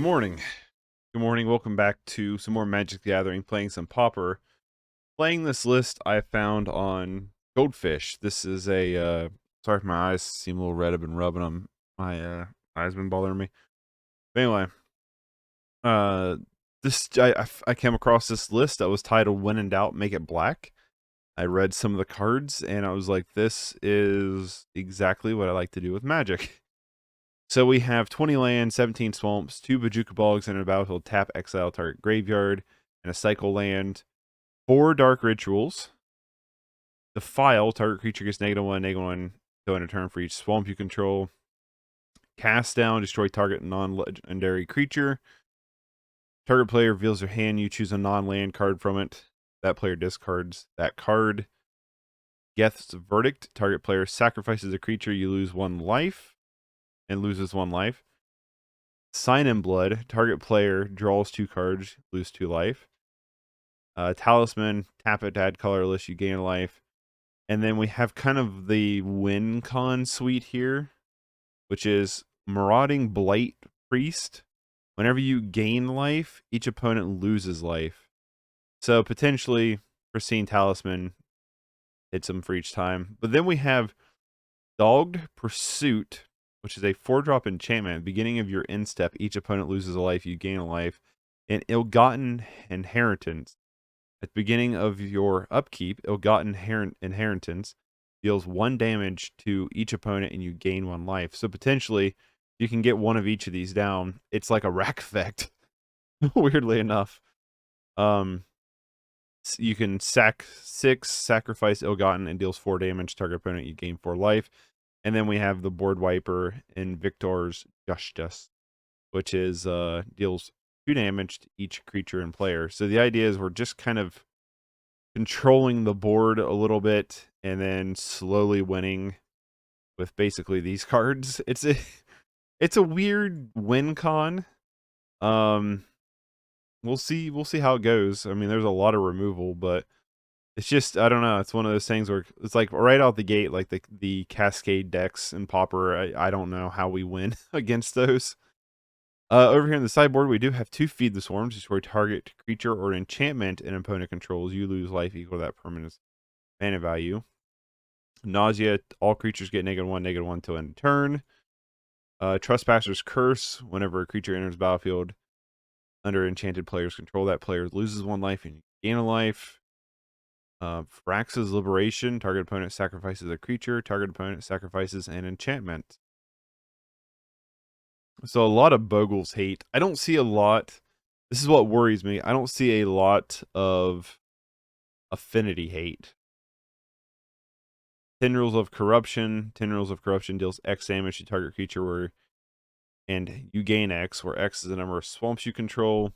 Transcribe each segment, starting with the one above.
Good morning. Good morning. Welcome back to some more Magic the Gathering, playing some Pauper. Playing this list I found on Goldfish. This is a, sorry if my eyes seem a little red. I've been rubbing them. My eyes been bothering me. But anyway, I came across this list that was titled When in Doubt, Make It Black. I read some of the cards and I was like, this is exactly what I like to do with Magic. So we have 20 land, 17 swamps, 2 Bojuka Bogs, and a battlefield tap, exile target graveyard, and a cycle land, 4 dark rituals. Defile, target creature gets -1/-1 till end of turn for each swamp you control. Cast down, destroy target non-legendary creature. Target player reveals their hand, you choose a non-land card from it. That player discards that card. Geth's Verdict, target player sacrifices a creature, you lose 1 life. And loses 1 life. Sign in Blood, target player draws 2 cards, lose 2 life. Talisman, tap it to add colorless, you gain a life. And then we have kind of the win con suite here, which is Marauding Blight-Priest. Whenever you gain life, each opponent loses life. So potentially, Pristine Talisman hits them for each time. But then we have Dogged Pursuit, which is a 4-drop enchantment. At the beginning of your end step, each opponent loses a life, you gain a life. And Ill-Gotten Inheritance. At the beginning of your upkeep, Ill-Gotten Inheritance deals 1 damage to each opponent and you gain 1 life. So potentially, you can get one of each of these down. It's like a rack effect, weirdly enough. You can sack 6, sacrifice Ill-Gotten, and deals 4 damage. Target opponent, you gain 4 life. And then we have the board wiper in Victor's Justice, which is deals 2 damage to each creature and player. So the idea is we're just kind of controlling the board a little bit and then slowly winning with basically these cards. It's a weird win con. We'll see how it goes. I mean, there's a lot of removal, but it's just, I don't know. It's one of those things where it's like right out the gate, like the Cascade decks and Pauper. I don't know how we win against those. Over here in the sideboard, we do have 2 Feed the Swarms. Destroy target creature or enchantment an opponent controls. You lose life equal to that permanent's mana value. Nausea, all creatures get -1/-1 till end of turn. Trespasser's Curse, whenever a creature enters battlefield under enchanted player's control, that player loses 1 life and you gain a life. Phrax's Liberation, target opponent sacrifices a creature, target opponent sacrifices an enchantment. So a lot of Bogles hate. I don't see a lot. This is what worries me. I don't see a lot of affinity hate. Tendrils of Corruption. Tendrils of Corruption deals X damage to target creature and you gain X, where X is the number of swamps you control.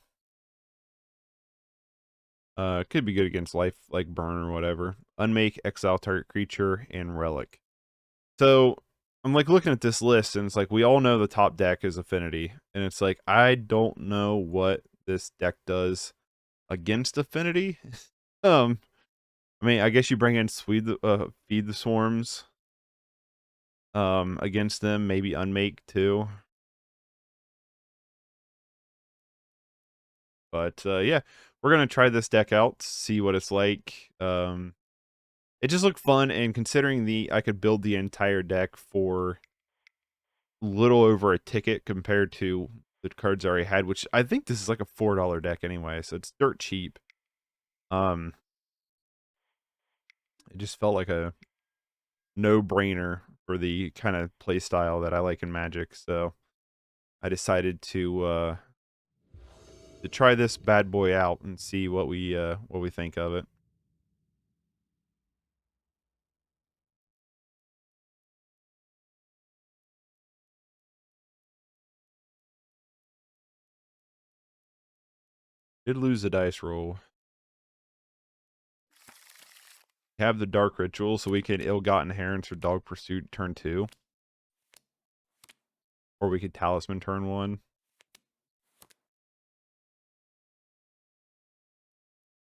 Could be good against life, like burn or whatever. Unmake, exile target creature, and relic. So I'm like looking at this list, and it's like we all know the top deck is Affinity, and it's like I don't know what this deck does against Affinity. I mean, I guess you bring in Feed the Swarms against them, maybe Unmake too. But yeah, we're gonna try this deck out, see what it's like. It just looked fun, and considering I could build the entire deck for little over a ticket compared to the cards I already had, which I think this is like a $4 deck anyway, so it's dirt cheap. It just felt like a no-brainer for the kind of play style that I like in Magic, so I decided to try this bad boy out and see what we think of it. Did lose the dice roll. Have the Dark Ritual, so we can Ill-Gotten Inheritance or Dog Pursuit turn 2. Or we could Talisman turn 1. I'm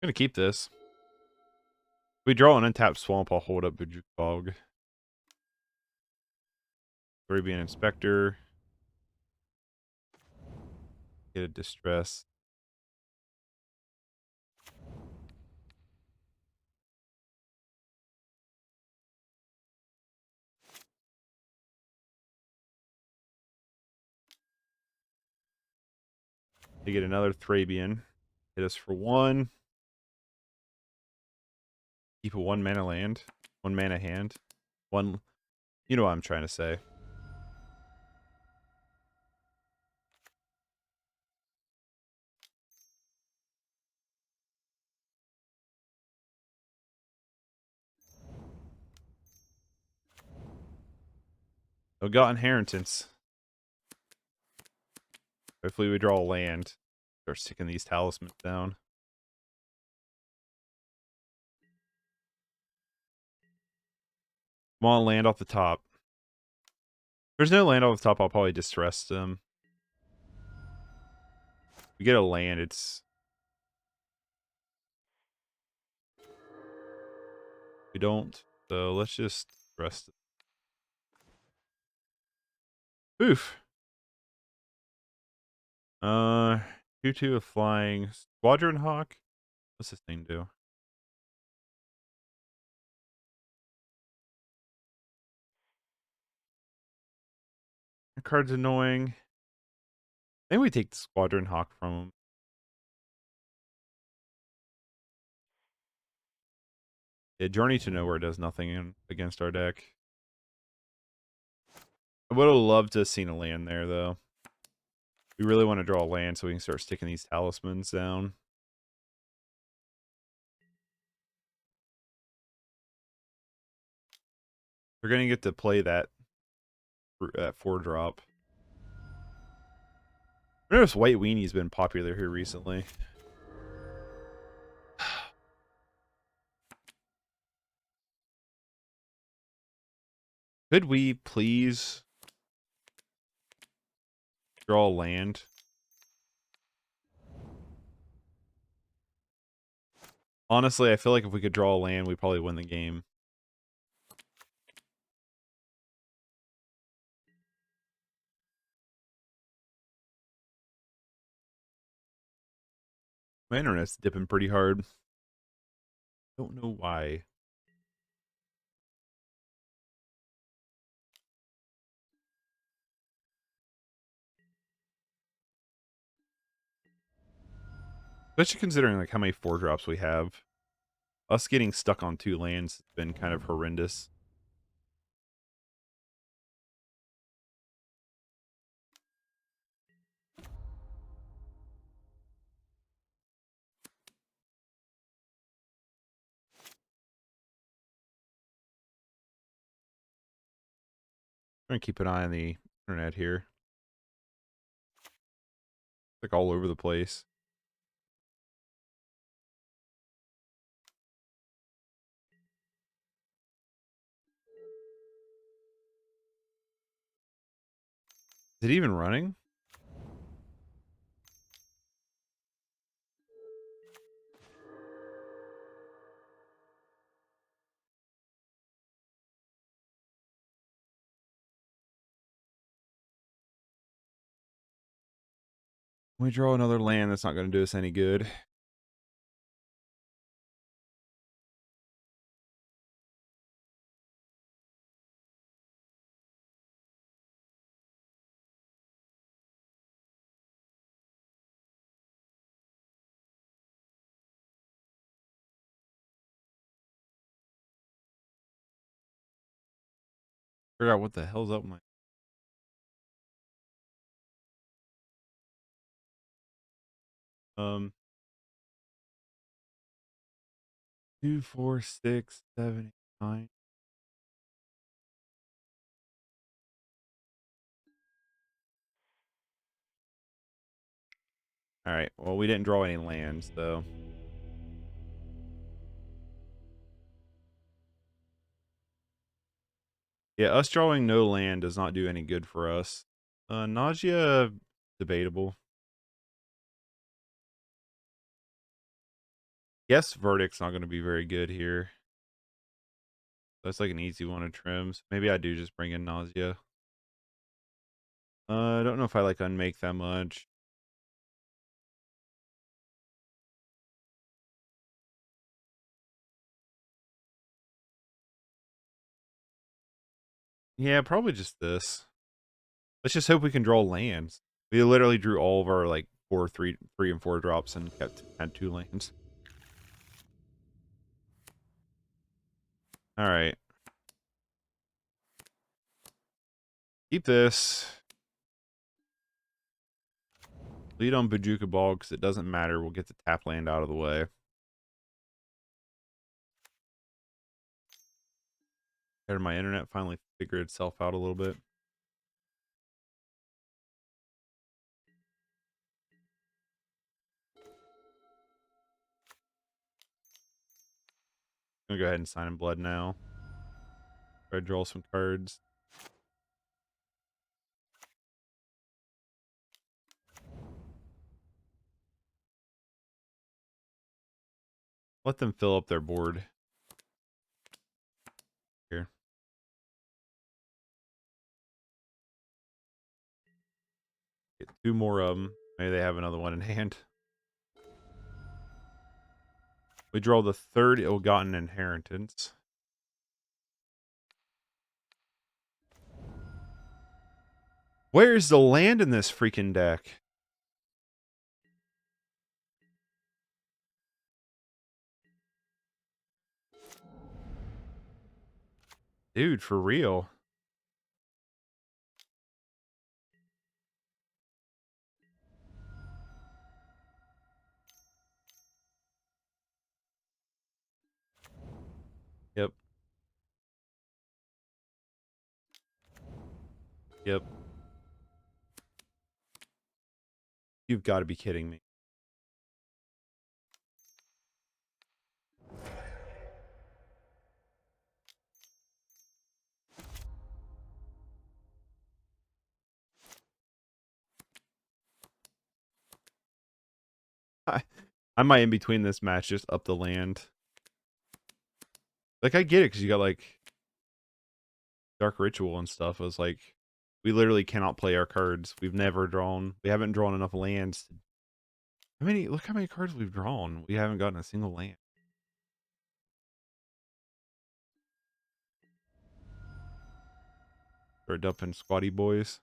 gonna keep this. If we draw an untapped swamp, I'll hold up Bojuka Bog. 3 being Inspector. Get a distress. They get another Thrabian. Hit us for 1. Keep a 1 mana land. 1 mana hand. 1. You know what I'm trying to say. We got inheritance. Hopefully we draw a land. Start sticking these talismans down. Come on, land off the top. If there's no land off the top, I'll probably distress them. If we get a land, it's... We don't. So let's just rest it. Oof. 2/2 of flying. Squadron Hawk? What's this thing do? That card's annoying. I think we take the Squadron Hawk from him. Yeah, Journey to Nowhere does nothing against our deck. I would have loved to have seen a land there, though. We really want to draw a land so we can start sticking these talismans down. We're going to get to play that 4-drop. I noticed White Weenie's been popular here recently. Could we please draw a land? Honestly, I feel like if we could draw a land, we'd probably win the game. My internet's dipping pretty hard. Don't know why. Especially considering like how many 4-drops we have. Us getting stuck on 2 lands has been kind of horrendous. I'm gonna keep an eye on the internet here. It's like all over the place. Is it even running? We draw another land that's not going to do us any good. Figure out what the hell's up with my... 2, 4, 6, 7, 8, 9. Alright, well, we didn't draw any lands, though. Yeah, us drawing no land does not do any good for us. Nausea, debatable. Guess Verdict's not going to be very good here. That's like an easy one of trims. Maybe I do just bring in Nausea. I don't know if I like Unmake that much. Yeah, probably just this. Let's just hope we can draw lands. We literally drew all of our like 3, and 4 drops and had 2 lands. All right. Keep this. Lead on Bojuka Bog because it doesn't matter. We'll get the tap land out of the way. Had my internet finally figure itself out a little bit. I'm gonna go ahead and sign in blood now. Try to draw some cards. Let them fill up their board. Here. Get 2 more of them. Maybe they have another one in hand. We draw the 3rd ill-gotten inheritance. Where's the land in this freaking deck? Dude, for real. Yep. Yep. You've got to be kidding me. I might in between this match just up the land. Like I get it because you got like Dark Ritual and stuff. I was like, we literally cannot play our cards. We haven't drawn enough lands. Look how many cards we've drawn. We haven't gotten a single land. Start dumping squatty boys.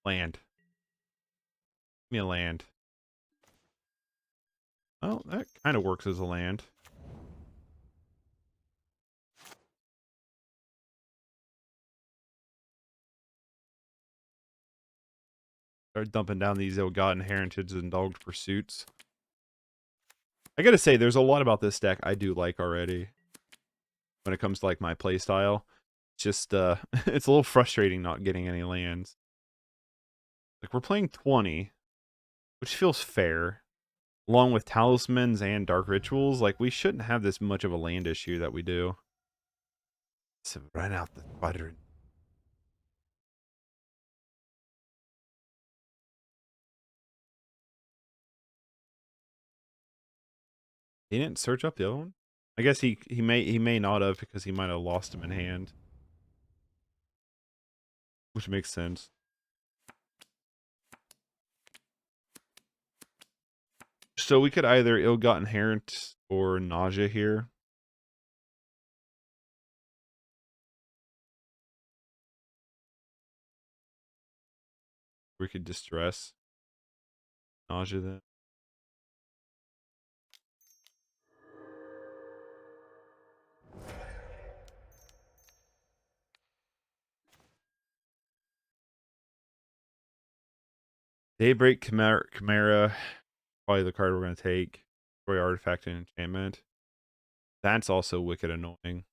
Land. Give me a land. Well, that kind of works as a land. Start dumping down these ill-gotten heritages and dogged pursuits. I gotta say, there's a lot about this deck I do like already. When it comes to like my play style. It's just it's a little frustrating not getting any lands. Like we're playing 20, which feels fair. Along with talismans and dark rituals, like we shouldn't have this much of a land issue that we do. So run out the butter. He didn't search up the other one? I guess he may not have because he might have lost him in hand. Which makes sense. So we could either ill-gotten inherit or nausea here. We could distress nausea then. Daybreak Chimera, probably the card we're going to take. Destroy artifact and enchantment. That's also wicked annoying.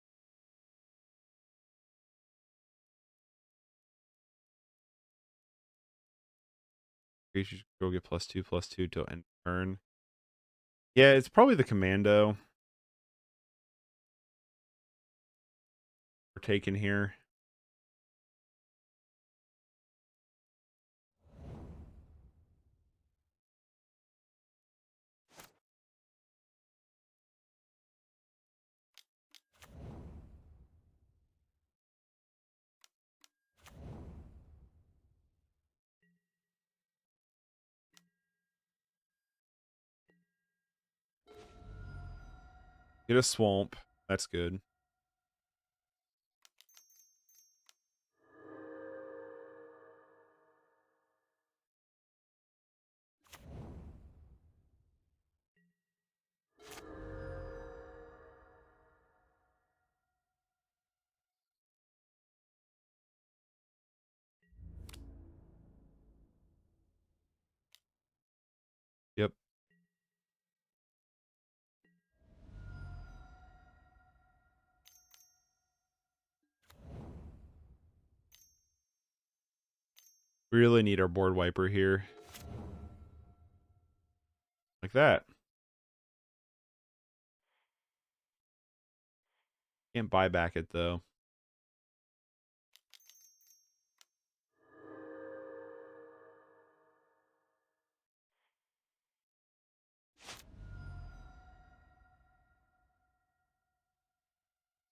Creatures will get +2/+2 till end turn. Yeah, it's probably the commando we're taking here. Get a swamp. That's good. Yep. We really need our board wiper here. Like that. Can't buy back it though.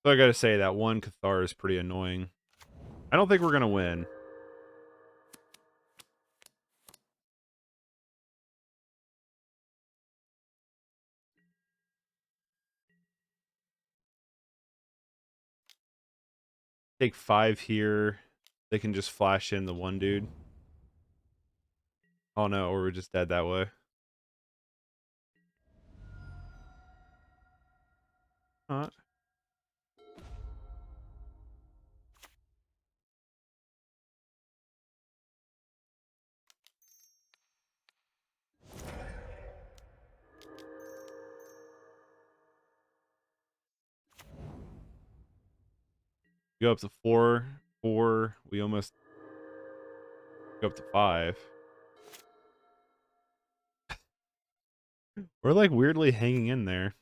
So I gotta say that one Cathar is pretty annoying. I don't think we're gonna win. Take 5 here. They can just flash in the one dude. Oh no, or we're just dead that way. Not. Go up to 4. 4. We almost go up to 5. We're like weirdly hanging in there.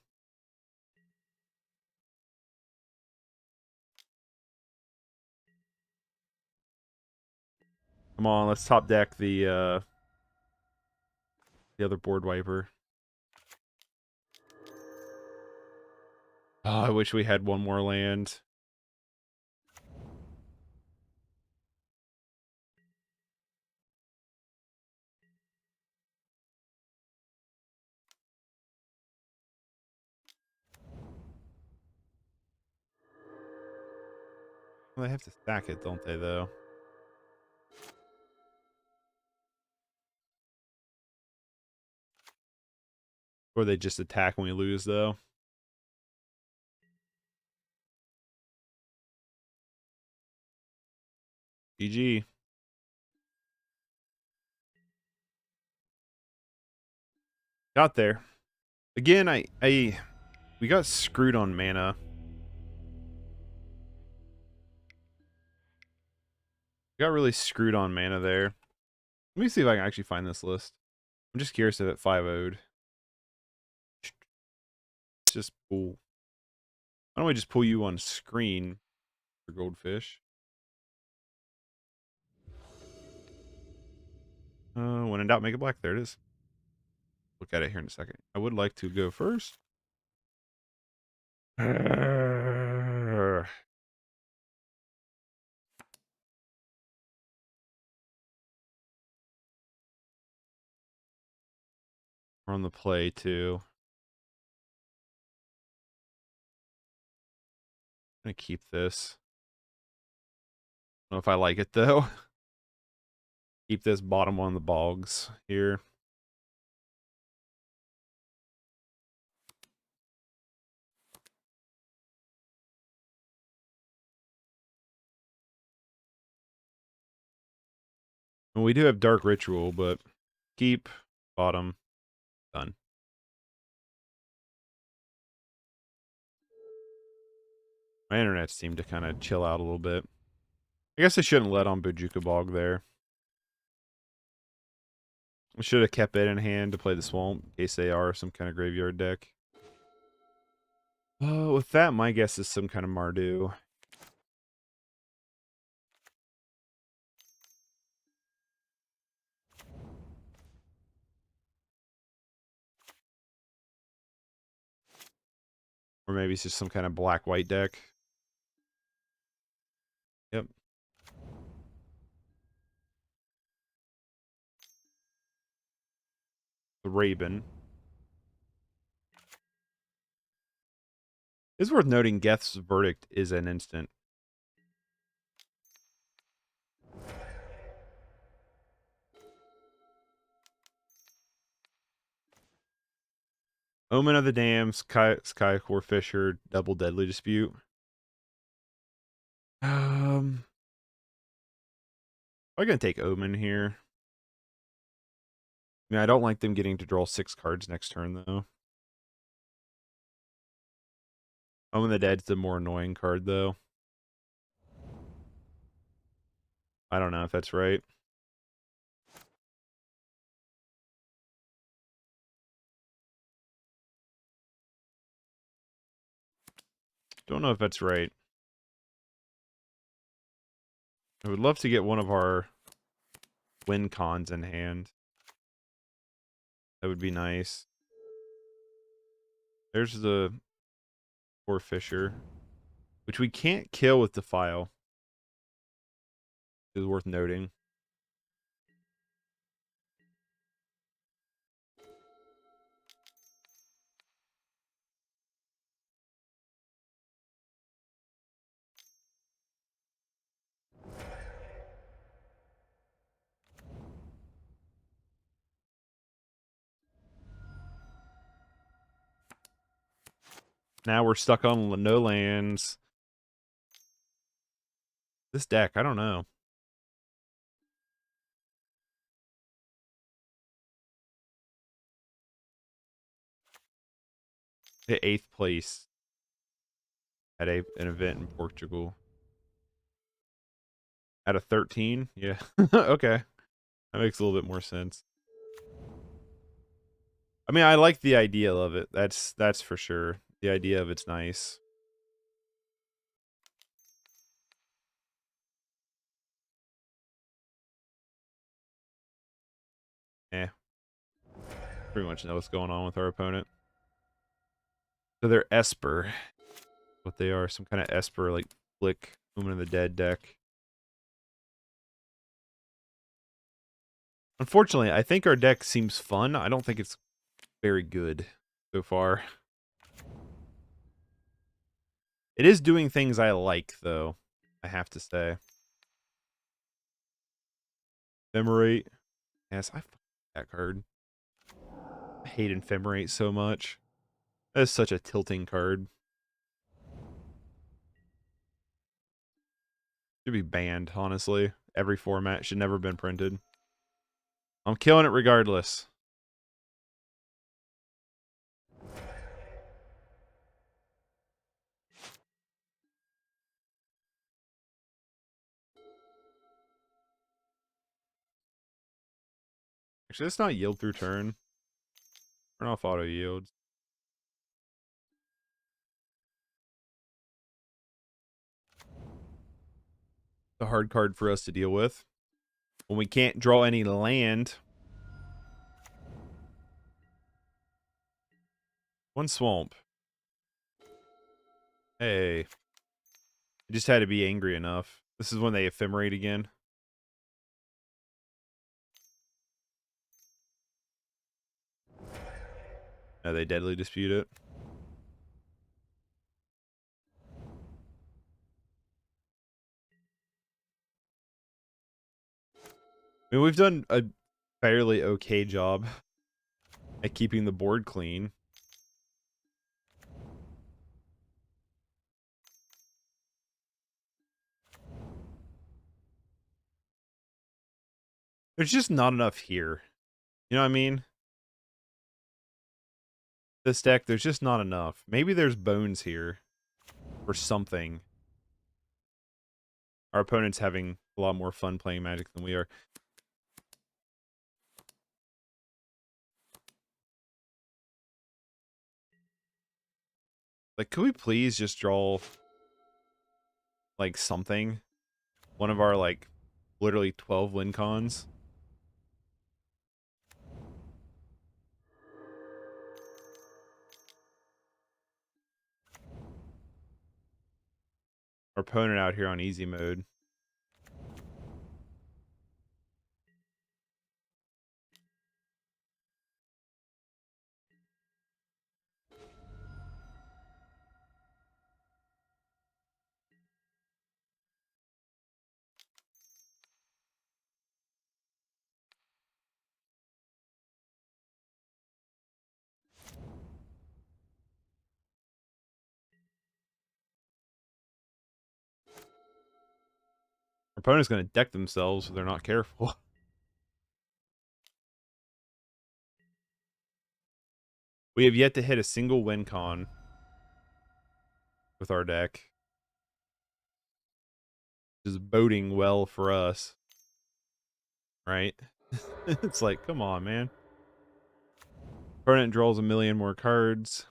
Come on, let's top deck the other board wiper. Oh, I wish we had one more land. Well, they have to stack it, don't they, though? Or they just attack when we lose, though. GG. Got there. Again, we got screwed on mana. We got really screwed on mana there. Let me see if I can actually find this list. I'm just curious if it 5-0'd. Just pull. Why don't we just pull you on screen for goldfish? When in doubt, make it black. There it is. Look at it here in a second. I would like to go first. We're on the play too. I'm gonna keep this. I don't know if I like it though. Keep this bottom one of the bogs here. And we do have Dark Ritual, but keep bottom done. My internet seemed to kind of chill out a little bit. I guess I shouldn't let on Bojuka Bog there. I should have kept it in hand to play the swamp in case they are some kind of graveyard deck. With that, my guess is some kind of Mardu. Or maybe it's just some kind of black-white deck. Yep. The Raven. It's worth noting Geth's verdict is an instant. Omen of the Dam, Skycore Fisher, Double Deadly Dispute. I'm gonna take Omen here. I mean, I don't like them getting to draw 6 cards next turn, though. Omen of the Dead's the more annoying card, though. I don't know if that's right. Don't know if that's right. I would love to get one of our win cons in hand. That would be nice. There's the poor Fisher, which we can't kill with Defile. Is worth noting. Now we're stuck on no lands. This deck, I don't know. Hit 8th place at an event in Portugal. Out of 13? Yeah. Okay. That makes a little bit more sense. I mean, I like the idea of it. That's for sure. The idea of it's nice. Eh. Pretty much know what's going on with our opponent. So they're Esper. What they are, some kind of Esper, like Flick, Woman of the Dead deck. Unfortunately, I think our deck seems fun. I don't think it's very good so far. It is doing things I like, though, I have to say. Ephemerate. Yes, I fuck that card. I hate Ephemerate so much. That is such a tilting card. Should be banned, honestly. Every format should never have been printed. I'm killing it regardless. Actually, let's not yield through turn. Turn off auto yields. It's a hard card for us to deal with. When we can't draw any land. One swamp. Hey. I just had to be angry enough. This is when they ephemerate again. No, they deadly dispute it. I mean, we've done a fairly okay job at keeping the board clean. There's just not enough here. You know what I mean? This deck, there's just not enough. Maybe there's bones here or something. Our opponent's having a lot more fun playing Magic than we are. Like, could we please just draw, like, something? One of our, like, literally 12 win cons? Our opponent out here on easy mode. opponent's going to deck themselves if they're not careful. We have yet to hit a single win con with our deck, which is boding well for us, right? It's like, come on, man. Opponent draws a million more cards.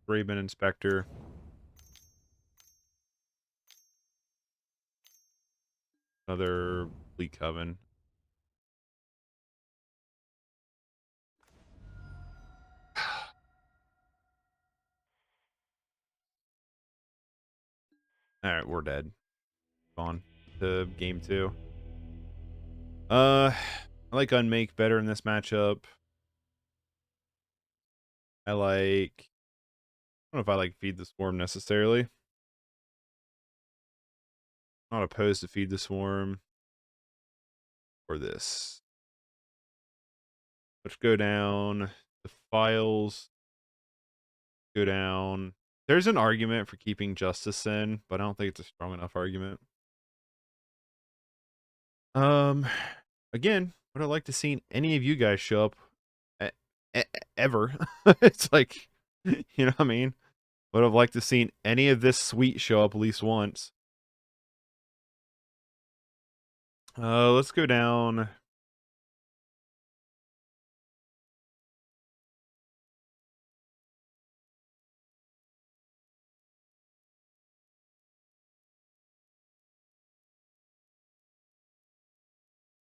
Raven Inspector. Another Bleak Coven. Alright, we're dead. On to game 2. I like Unmake better in this matchup. I don't know if I like Feed the Swarm necessarily. Not opposed to Feed the Swarm. Or this. Let's go down. The files go down. There's an argument for keeping Justice in, but I don't think it's a strong enough argument. Again, would I like to see any of you guys show up ever? It's like, you know what I mean? Would have liked to seen any of this suite show up at least once. Let's go down.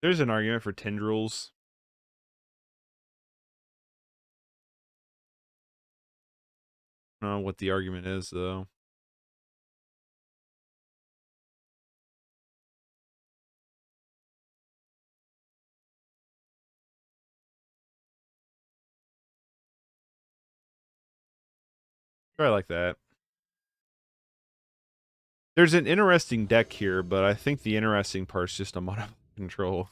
There's an argument for Tendrils. I don't know what the argument is, though. Try like that. There's an interesting deck here, but I think the interesting part's just a mono control.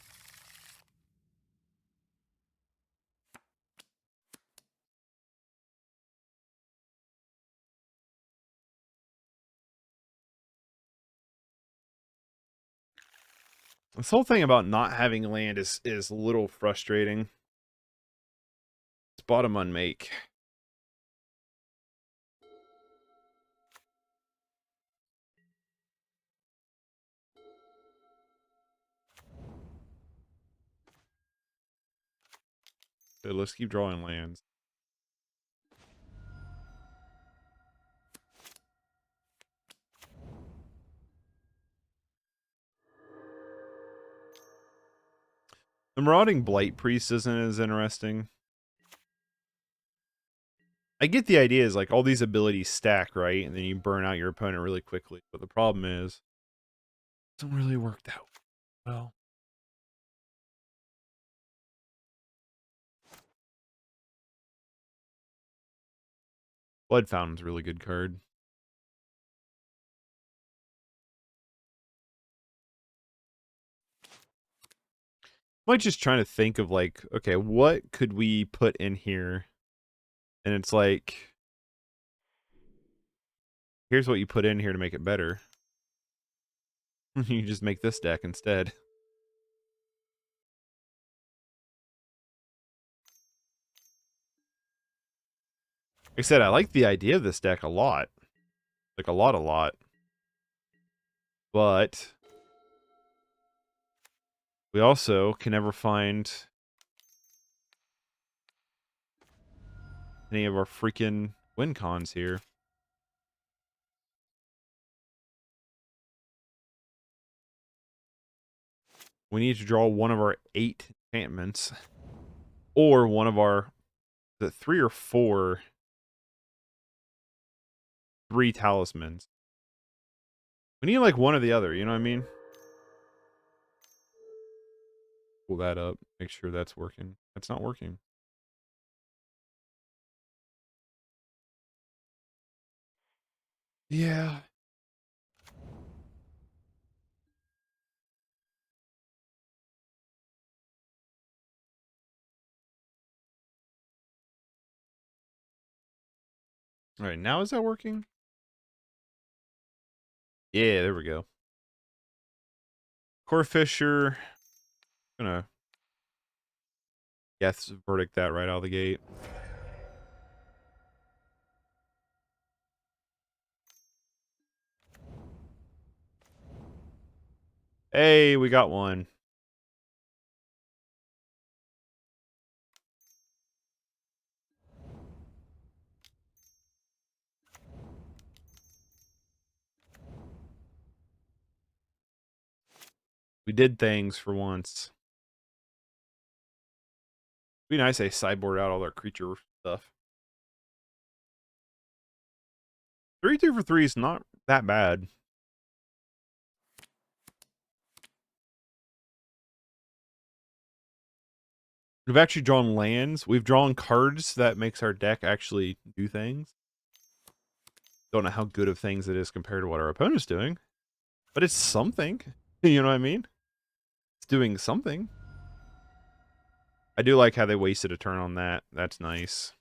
This whole thing about not having land is a little frustrating. It's bottom Unmake. So let's keep drawing lands. The Marauding Blight-Priest isn't as interesting. I get the idea is like all these abilities stack, right? And then you burn out your opponent really quickly. But the problem is, it doesn't really work that well. Blood Fountain's a really good card. I'm like just trying to think of like, okay, what could we put in here? And it's like, here's what you put in here to make it better. You just make this deck instead. Like I said, I like the idea of this deck a lot. Like a lot. But we also can never find any of our freaking win cons here. We need to draw one of our 8 enchantments. Or one of our, the 3 or 4 3 talismans. We need like one or the other, you know what I mean? Pull that up, make sure that's working. That's not working. Yeah. All right, now is that working? Yeah, there we go. Core Fisher. Gonna Geth's verdict that right out of the gate. Hey, we got one. We did things for once. Be nice they sideboard out all their creature stuff. 3-2 for 3 is not that bad. We've actually drawn lands. We've drawn cards that makes our deck actually do things. Don't know how good of things it is compared to what our opponent's doing. But it's something. You know what I mean? It's doing something. I do like how they wasted a turn on that. That's nice.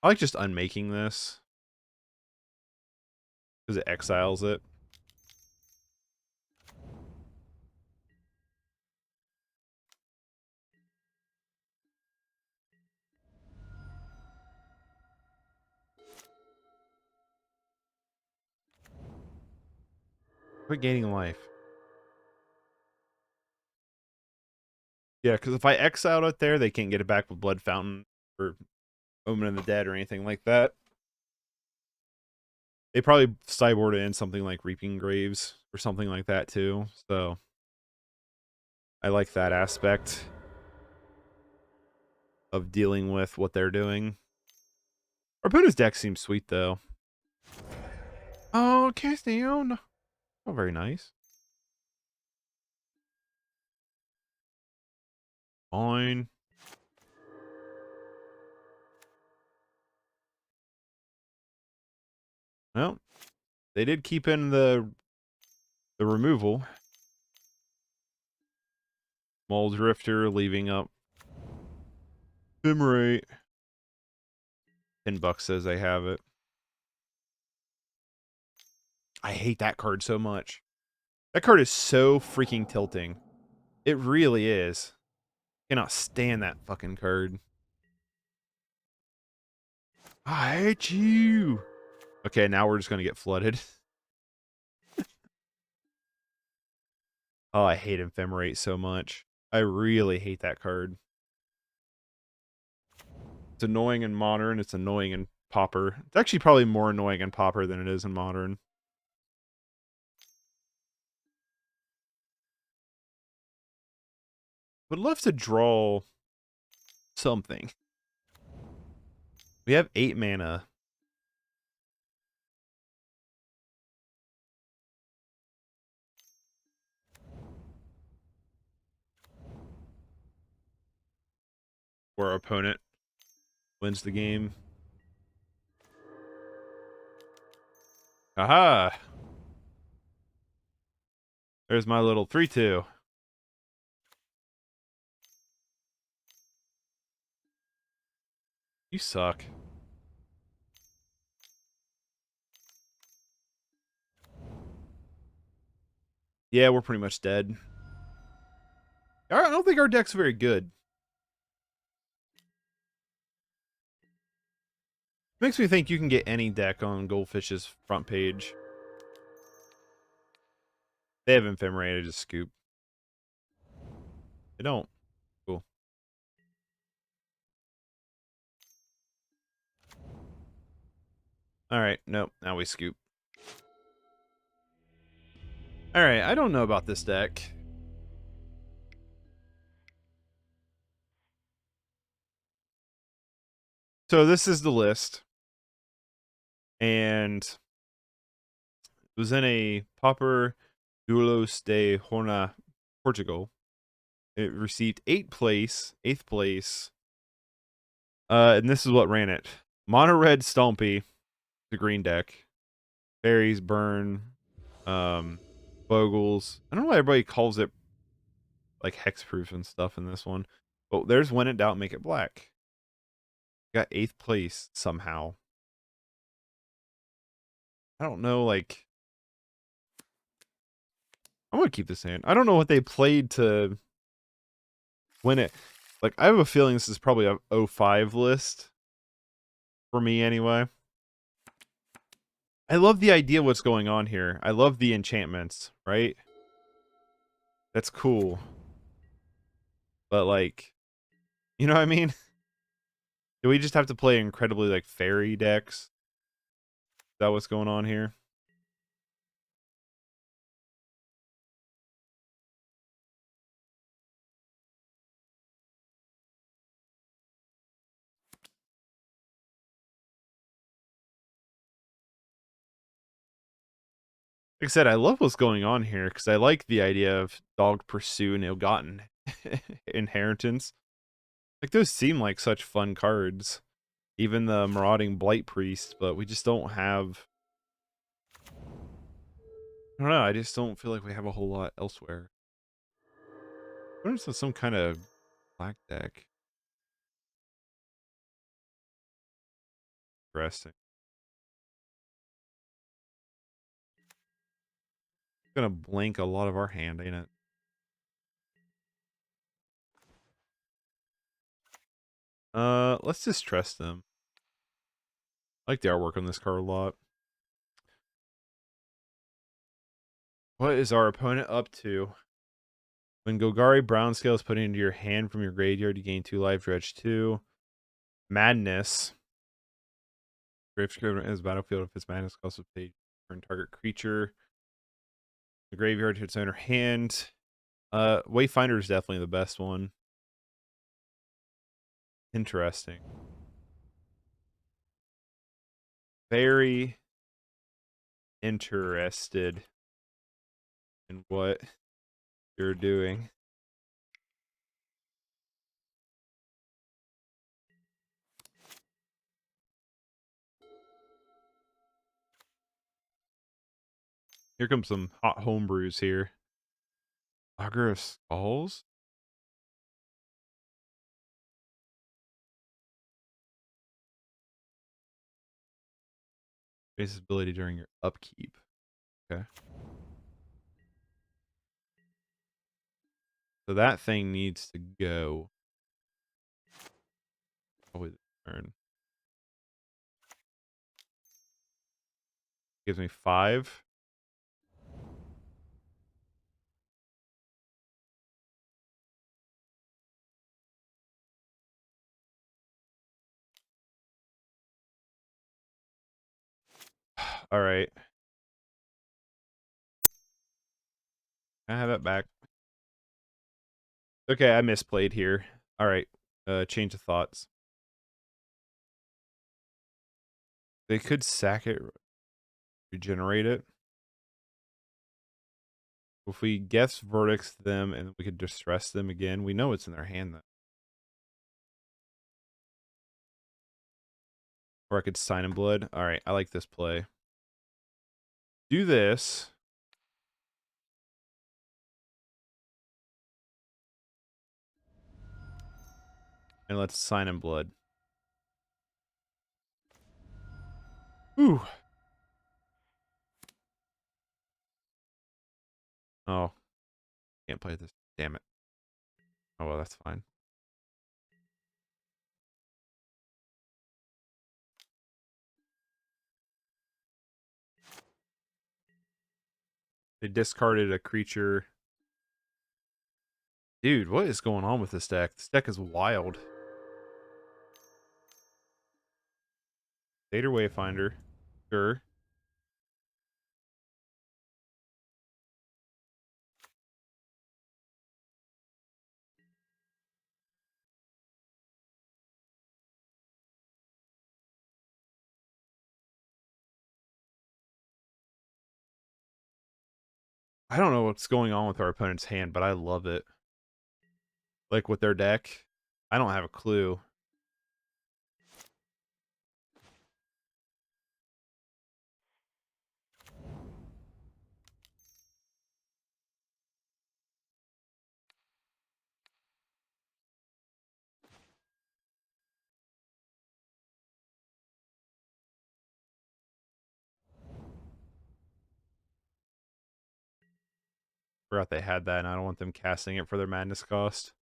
I like just unmaking this. Because it exiles it. Quit gaining life. Yeah, because if I exile it there, they can't get it back with Blood Fountain or Omen of the Dead or anything like that. They probably sideboard it in something like Reaping Graves or something like that too. So I like that aspect of dealing with what they're doing. Our opponent's deck seems sweet though. Oh, Castillo. Oh, very nice. Fine. Well, they did keep in the removal. Maul Drifter leaving up Ephemerate. $10 says they have it. I hate that card so much. That card is so freaking tilting. It really is. Cannot stand that fucking card. I hate you. Okay, now we're just gonna get flooded. Oh, I hate Ephemerate so much. I really hate that card. It's annoying in Modern. It's annoying in Pauper. It's actually probably more annoying in Pauper than it is in Modern. Would love to draw something. We have 8 mana. Where our opponent wins the game. Aha! There's my little 3-2. You suck. Yeah, we're pretty much dead. I don't think our deck's very good. Makes me think you can get any deck on Goldfish's front page. They have Ephemerate, I just scoop. They don't. Cool. Alright, nope. Now we scoop. Alright, I don't know about this deck. So this is the list. And it was in a Pauper Duelos de Horna, Portugal. It received 8th place. And this is what ran it. Mono Red Stompy, the green deck. Fairies, Burn, Bogles. I don't know why everybody calls it like hexproof and stuff in this one. But there's when in doubt, make it black. Got 8th place somehow. I don't know, like I'm gonna keep this in. I don't know what they played to win it. Like I have a feeling this is probably a 05 list for me anyway. I love the idea of what's going on here. I love the enchantments, right? That's cool. But like, you know what I mean? Do we just have to play incredibly like fairy decks? Is that what's going on here? Like I said, I love what's going on here because I like the idea of dog pursue and ill-gotten inheritance. Like those seem like such fun cards. Even the Marauding Blight-Priest, but we just don't have... I don't know, I just don't feel like we have a whole lot elsewhere. What is some kind of black deck? Interesting. It's gonna blank a lot of our hand, ain't it? Let's just trust them. I like the artwork on this card a lot. What is our opponent up to? When Golgari Brownscale is put into your hand from your graveyard, you gain 2 life, dredge 2. Madness. Gravescript enters the battlefield if its madness costs a page. Turn target creature. The graveyard to its owner hand. Wayfinder is definitely the best one. Interesting. Very interested in what you're doing. Here comes some hot homebrews here. Augur of Skulls? Base ability during your upkeep. Okay. So that thing needs to go. Probably the turn. Gives me 5. All right. Can I have that back? Okay, I misplayed here. All right. Change of thoughts. They could sack it, regenerate it. If we guess verdicts them and we could distress them again, we know it's in their hand then. Or I could sign in blood. All right, I like this play. Do this. And let's sign in blood. Ooh. Oh. Can't play this. Damn it. Oh, well, that's fine. They discarded a creature. Dude, what is going on with this deck? This deck is wild. Vader Wayfinder. Sure. I don't know what's going on with our opponent's hand, but I love it. Like with their deck, I don't have a clue. Forgot they had that, and I don't want them casting it for their madness cost.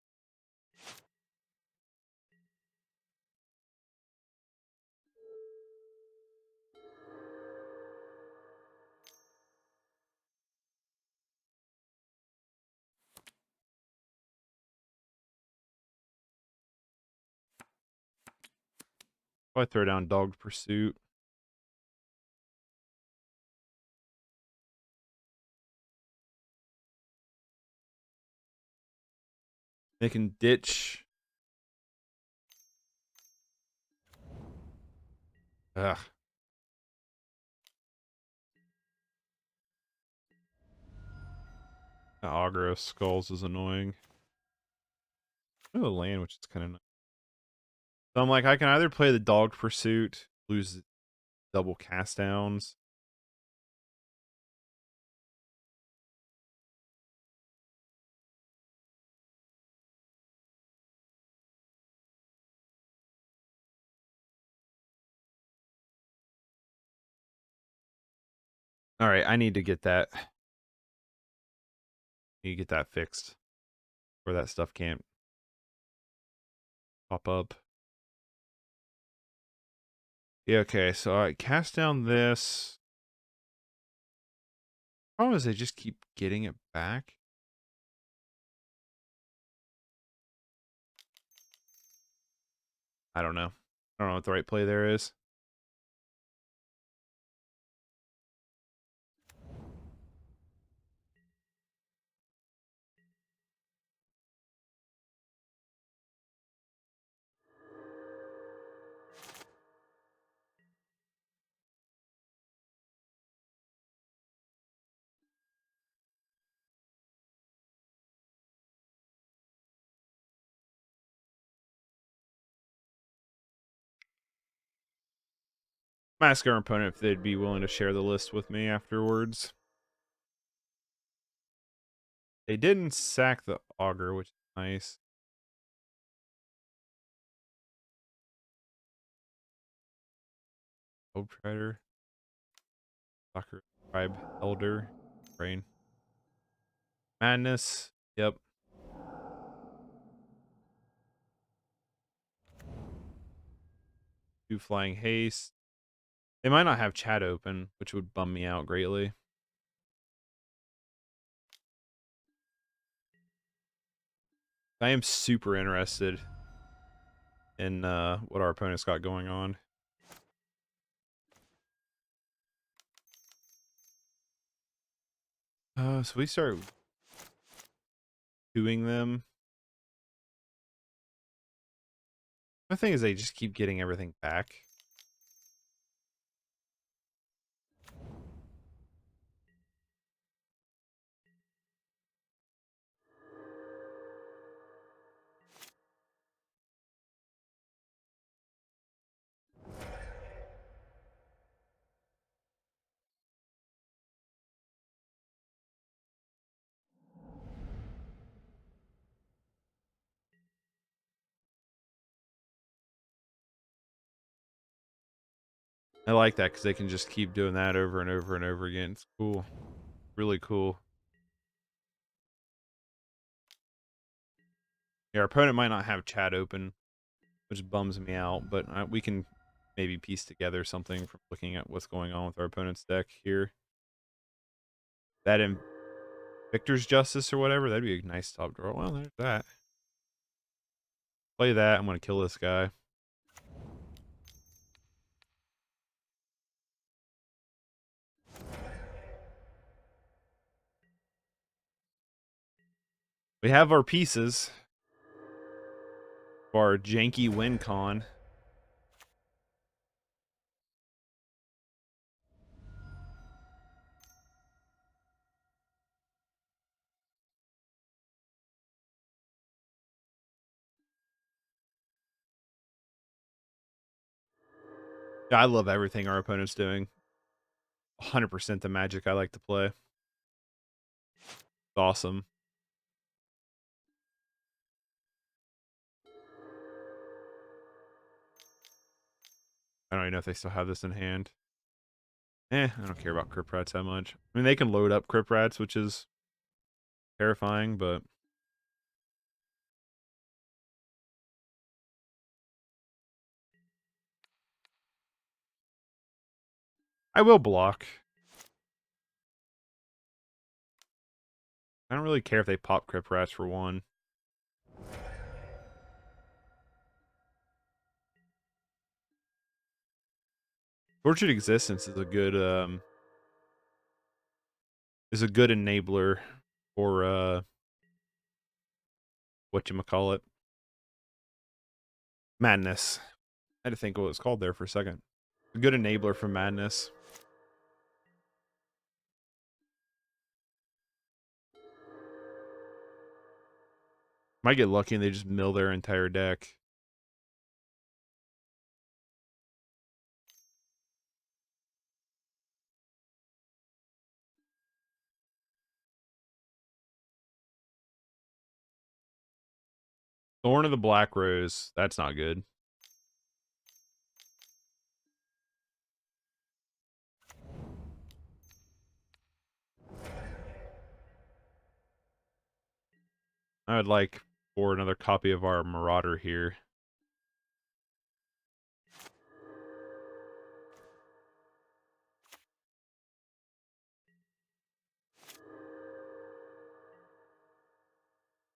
Probably throw down Dogged Pursuit. They can ditch. Ugh. The aggro skulls is annoying. Oh, land, which is kind of nice. So I'm like, I can either play the Dogged Pursuit, lose double cast downs. All right, I need to get that. Need to get that fixed, where that stuff can't pop up. Yeah, okay, so I cast down this. Problem is they just keep getting it back. I don't know. I don't know what the right play there is. I'm asking our opponent if they'd be willing to share the list with me afterwards. They didn't sack the auger, which is nice. Hope Trader. Soccer Tribe Elder. Brain. Madness. Yep. Two Flying Haste. They might not have chat open, which would bum me out greatly. I am super interested in what our opponent's got going on. So we start doing them. The thing is, they just keep getting everything back. I like that because they can just keep doing that over and over and over again. It's cool. Really cool. Yeah, our opponent might not have chat open, which bums me out, but we can maybe piece together something from looking at what's going on with our opponent's deck here. That in Victor's Justice or whatever, that'd be a nice top draw. Well, there's that. Play that. I'm going to kill this guy. We have our pieces for our janky win con. Yeah, I love everything our opponent's doing. 100% the magic I like to play. It's awesome. I don't even know if they still have this in hand. I don't care about Crypt Rats that much. I mean, they can load up Crypt Rats, which is terrifying, but I will block. I don't really care if they pop Crypt Rats for 1. Tortured Existence is a good enabler for whatchamacallit. Madness. I had to think what it was called there for a second. A good enabler for madness. Might get lucky and they just mill their entire deck. Thorn of the Black Rose. That's not good. I would like for another copy of our Marauder here.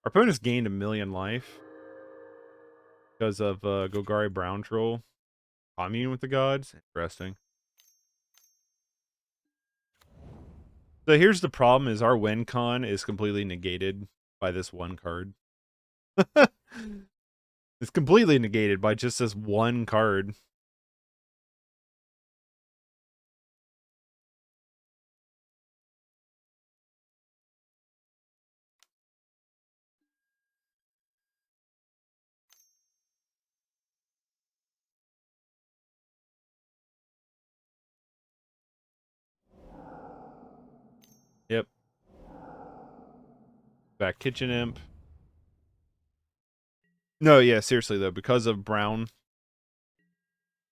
Our opponent's gained 1,000,000 life because of Golgari Brown Troll. Commune with the gods. Interesting. So here's the problem: is our win con is completely negated by this one card. It's completely negated by just this one card. Yep. Back Kitchen Imp. No, yeah, seriously though, because of Brown,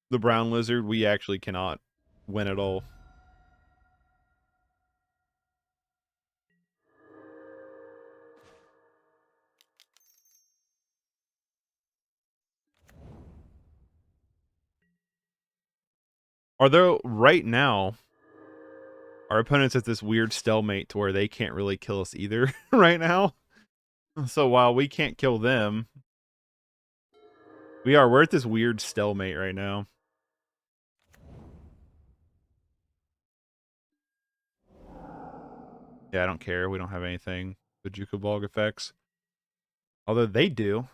the Brown Lizard, we actually cannot win at all. Although, right now, our opponent's at this weird stalemate to where they can't really kill us either right now. So while we can't kill them, we're at this weird stalemate right now. Yeah, I don't care. We don't have anything. Bojuka Bog effects. Although they do.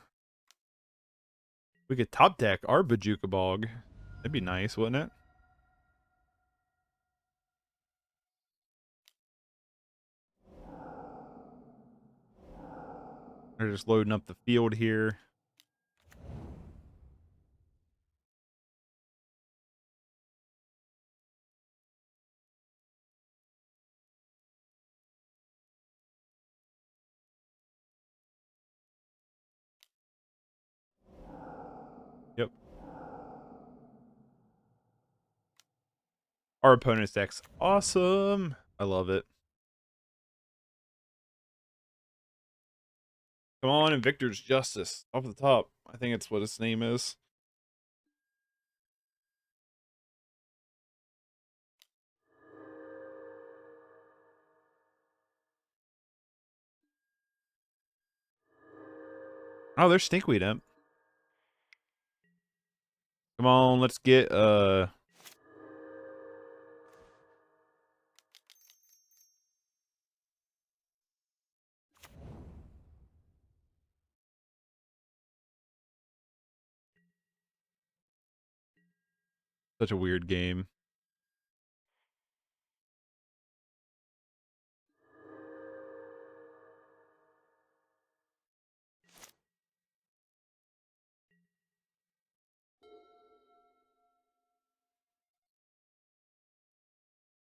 We could top deck our Bojuka Bog. That'd be nice, wouldn't it? They're just loading up the field here. Yep. Our opponent's deck's awesome. I love it. Come on, and Victor's Justice. Off the top. I think it's what its name is. Oh, there's Stinkweed Imp. Come on, let's get such a weird game.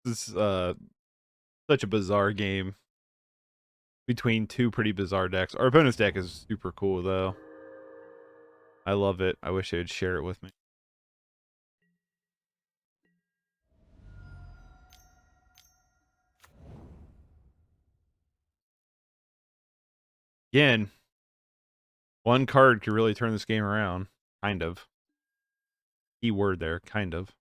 This is such a bizarre game between two pretty bizarre decks. Our opponent's deck is super cool though. I love it. I wish they would share it with me. Again, one card could really turn this game around. Kind of. Key word there, kind of.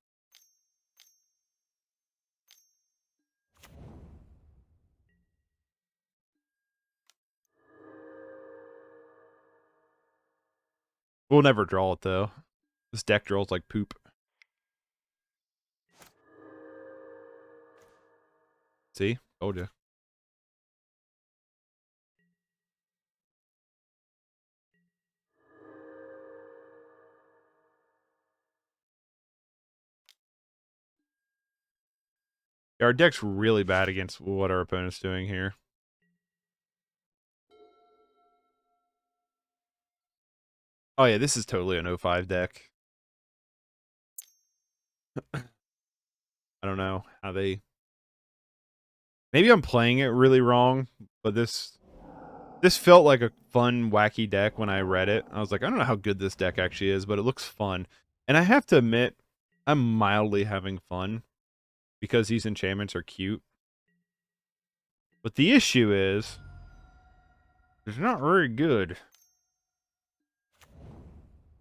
We'll never draw it, though. This deck draws like poop. See? Told you. Our deck's really bad against what our opponent's doing here. Oh yeah, this is totally an 05 deck. I don't know how they... Maybe I'm playing it really wrong, but this felt like a fun, wacky deck when I read it. I was like, I don't know how good this deck actually is, but it looks fun. And I have to admit, I'm mildly having fun because these enchantments are cute. But the issue is, it's not very good.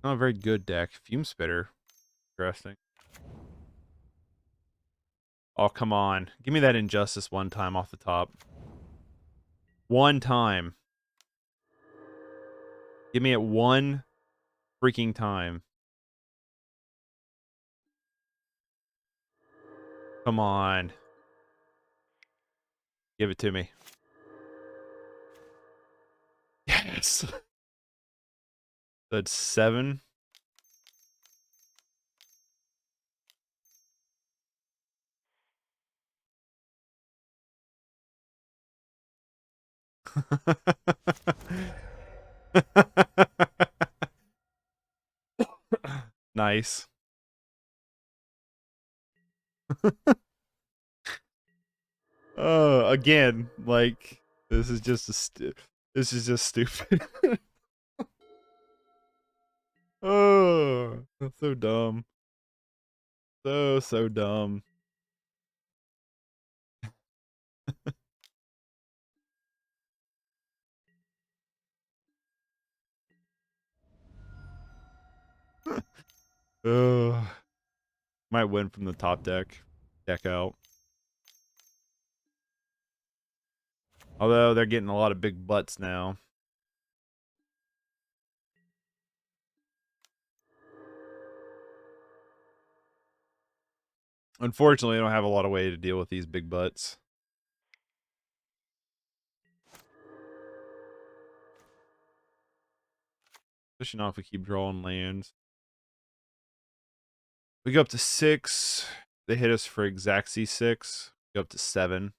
Not a very good deck. Fume Spitter. Interesting. Oh, come on. Give me that Injustice one time off the top. One time. Give me it one freaking time. Come on. Give it to me. Yes. That's 7. Nice. Again, like this is just this is just stupid. Oh, that's so dumb. So dumb. Ugh. Might win from the top deck. Deck out. Although they're getting a lot of big butts now. Unfortunately, I don't have a lot of way to deal with these big butts. Especially not if we keep drawing lands. We go up to 6. They hit us for exact C6. Go up to 7.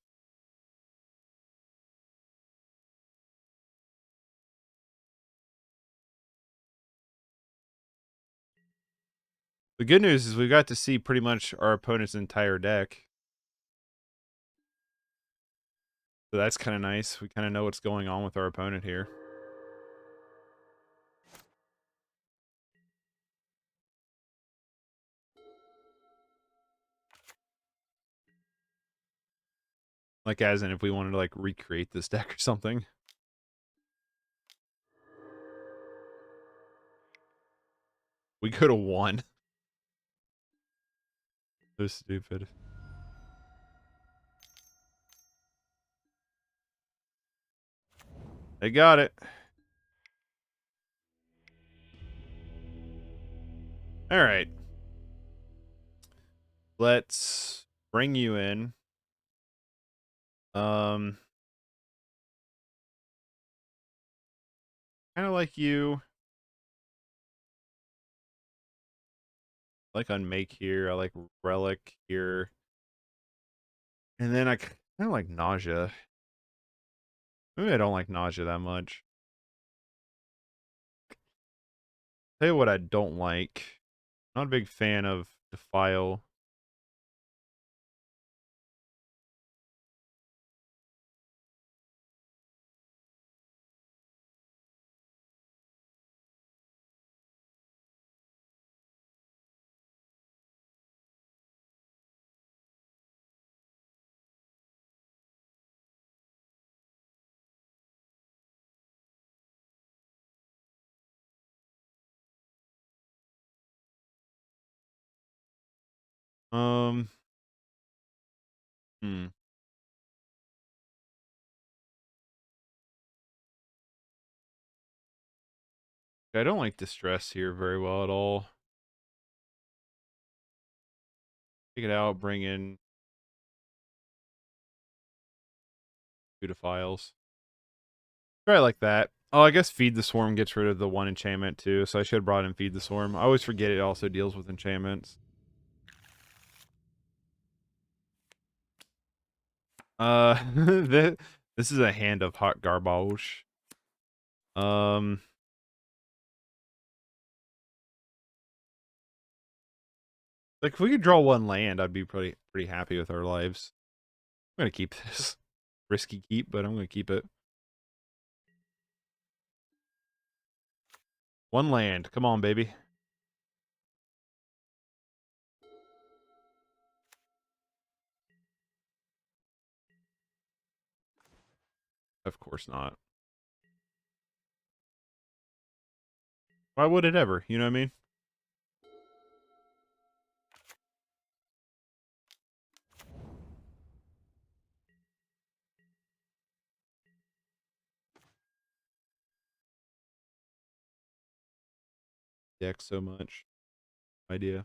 The good news is we got to see pretty much our opponent's entire deck. So that's kind of nice. We kind of know what's going on with our opponent here. Like as in if we wanted to like recreate this deck or something. We could have won. So stupid. They got it. All right. Let's bring you in. Kind of like you. I like Unmake here. I like Relic here. And then I kind of like Nausea. Maybe I don't like Nausea that much. Tell you what I don't like. Not a big fan of Defile. Um. Hmm. I don't like distress here very well at all. Take it out. Bring in two defiles. Try it like that. Oh, I guess Feed the Swarm gets rid of the one enchantment too, so I should have brought in Feed the Swarm. I always forget it also deals with enchantments. This is a hand of hot garbage. Like if we could draw one land, I'd be pretty happy with our lives. I'm gonna keep this. Risky keep, but I'm gonna keep it. One land. Come on, baby. Of course not. Why would it ever? You know what I mean? Deck so much. Idea.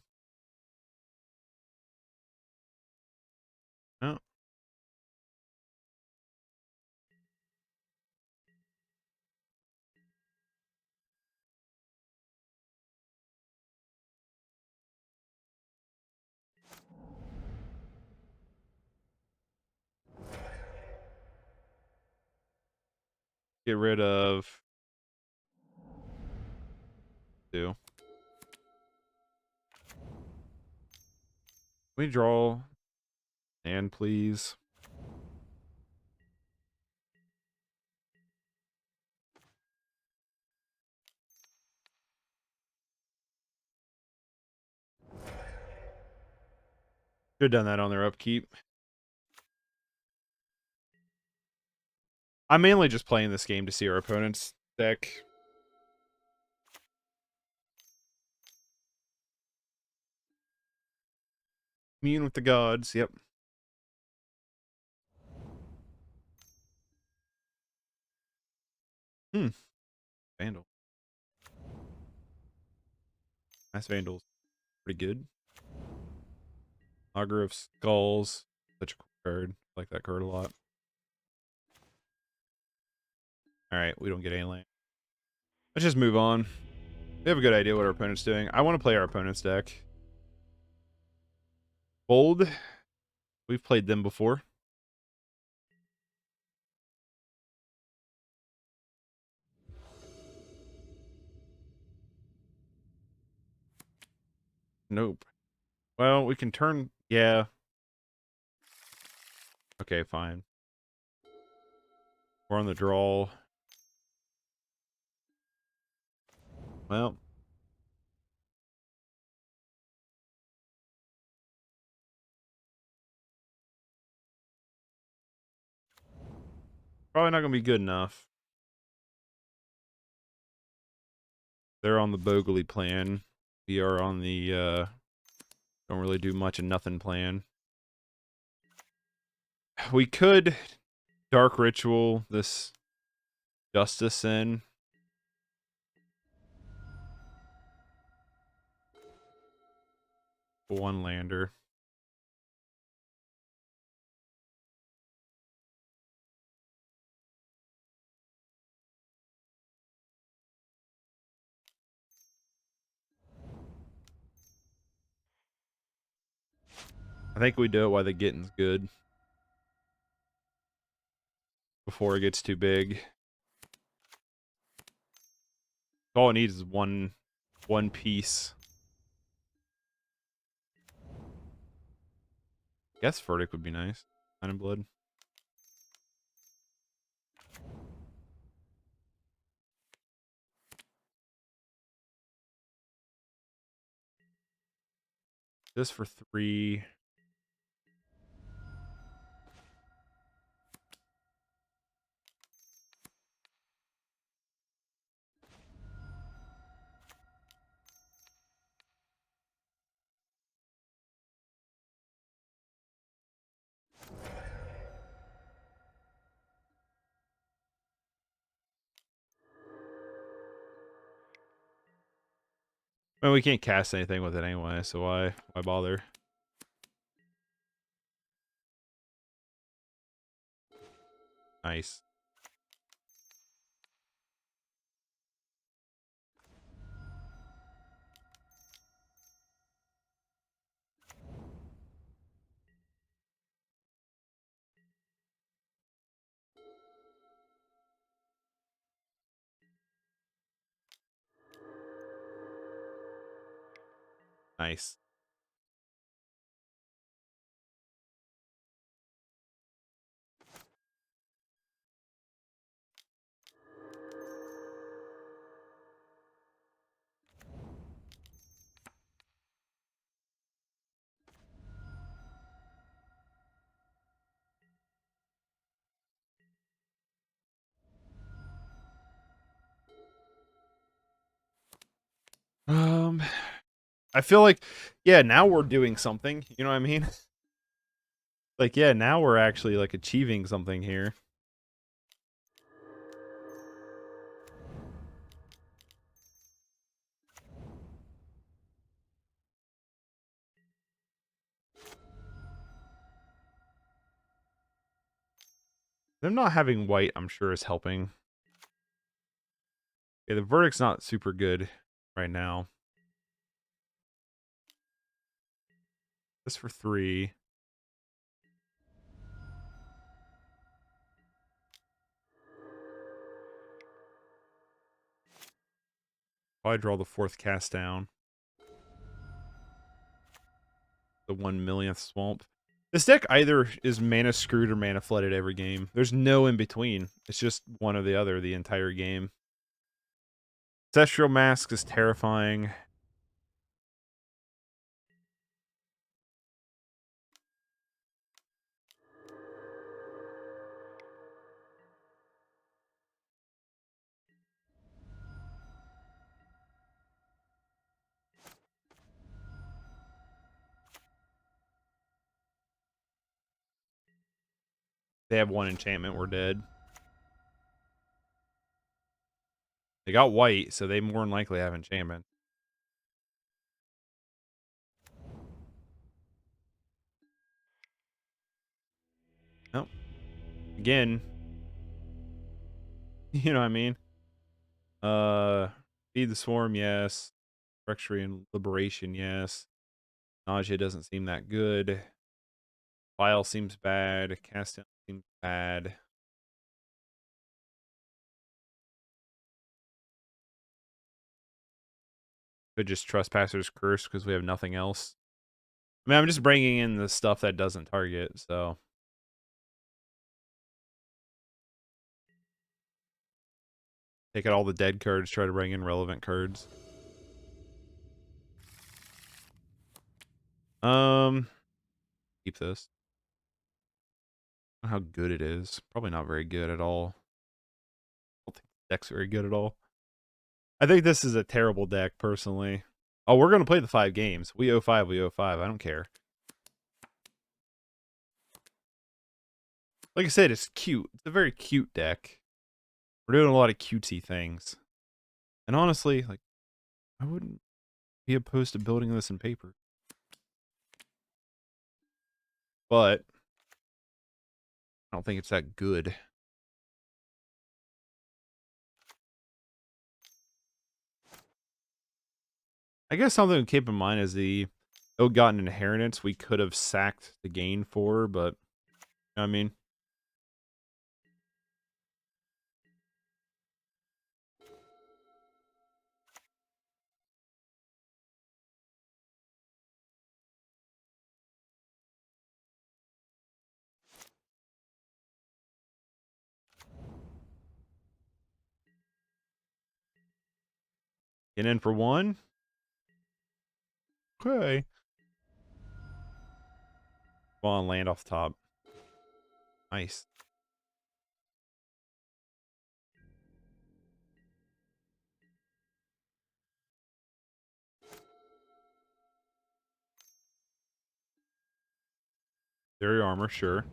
No. Get rid of two. Can we draw and please? Should have done that on their upkeep. I'm mainly just playing this game to see our opponent's deck. Commune with the gods. Yep. Vandal. Nice Vandal's pretty good. Augur of Skulls. Such a cool card. I like that card a lot. Alright, we don't get any land. Let's just move on. We have a good idea what our opponent's doing. I want to play our opponent's deck. Bold. We've played them before. Nope. Well, we can turn... Yeah. Okay, fine. We're on the draw. Well. Probably not going to be good enough. They're on the Bogles plan. We are on the, don't really do much and nothing plan. We could Dark Ritual this Justice in. One lander. I think we do it while the getting's good. Before it gets too big. All it needs is one piece. Guess Verdict would be nice. Kind of blood. This for 3. Well, we can't cast anything with it anyway, so why bother? Nice. Nice. I feel like, yeah, now we're doing something. You know what I mean? Like, yeah, now we're actually like achieving something here. Them not having white, I'm sure, is helping. Yeah, the verdict's not super good right now. This for 3. Probably draw the 4th cast down. The 1 millionth swamp. This deck either is mana screwed or mana flooded every game. There's no in between. It's just one or the other the entire game. Ancestral Mask is terrifying. They have 1 enchantment, we're dead. They got white, so they more than likely have enchantment. Nope. Again. You know what I mean? Feed the Swarm, yes. Treachery and Liberation, yes. Nausea doesn't seem that good. File seems bad. Cast down seems bad. Could just Trespasser's Curse because we have nothing else. I mean, I'm just bringing in the stuff that doesn't target, so. Take out all the dead cards, try to bring in relevant cards. Keep this. I don't know how good it is. Probably not very good at all. I don't think the deck's very good at all. I think this is a terrible deck, personally. Oh, we're going to play the 5 games. We owe 5, we owe 5. I don't care. Like I said, it's cute. It's a very cute deck. We're doing a lot of cutesy things. And honestly, like, I wouldn't be opposed to building this in paper. But I don't think it's that good. I guess something to keep in mind is the ill-gotten inheritance we could have sacked the gain for, but, you know what I mean? Get in for 1. Okay. Go on, land off the top. Nice. Theory armor, sure.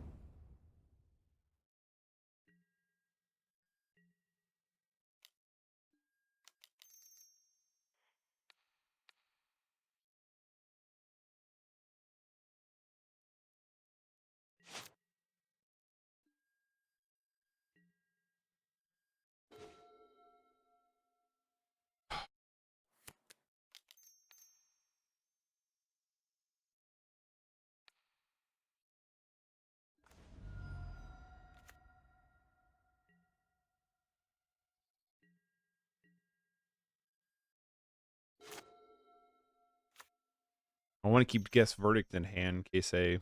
I want to keep Geth's Verdict in hand in case they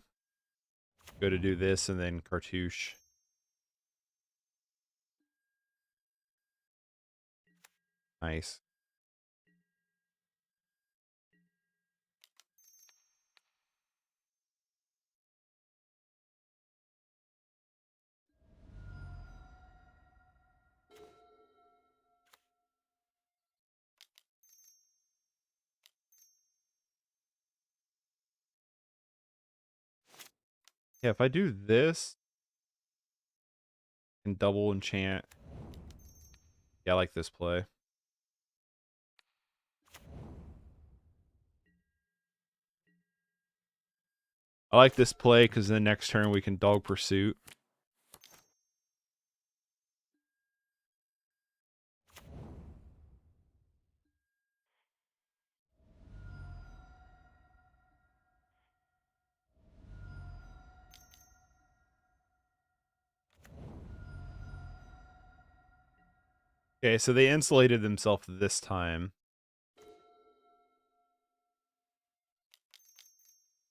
go to do this and then Cartouche. Nice. Yeah, if I do this and double enchant. Yeah, I like this play. I like this play because then next turn we can Dog Pursuit. Okay, so they insulated themselves this time.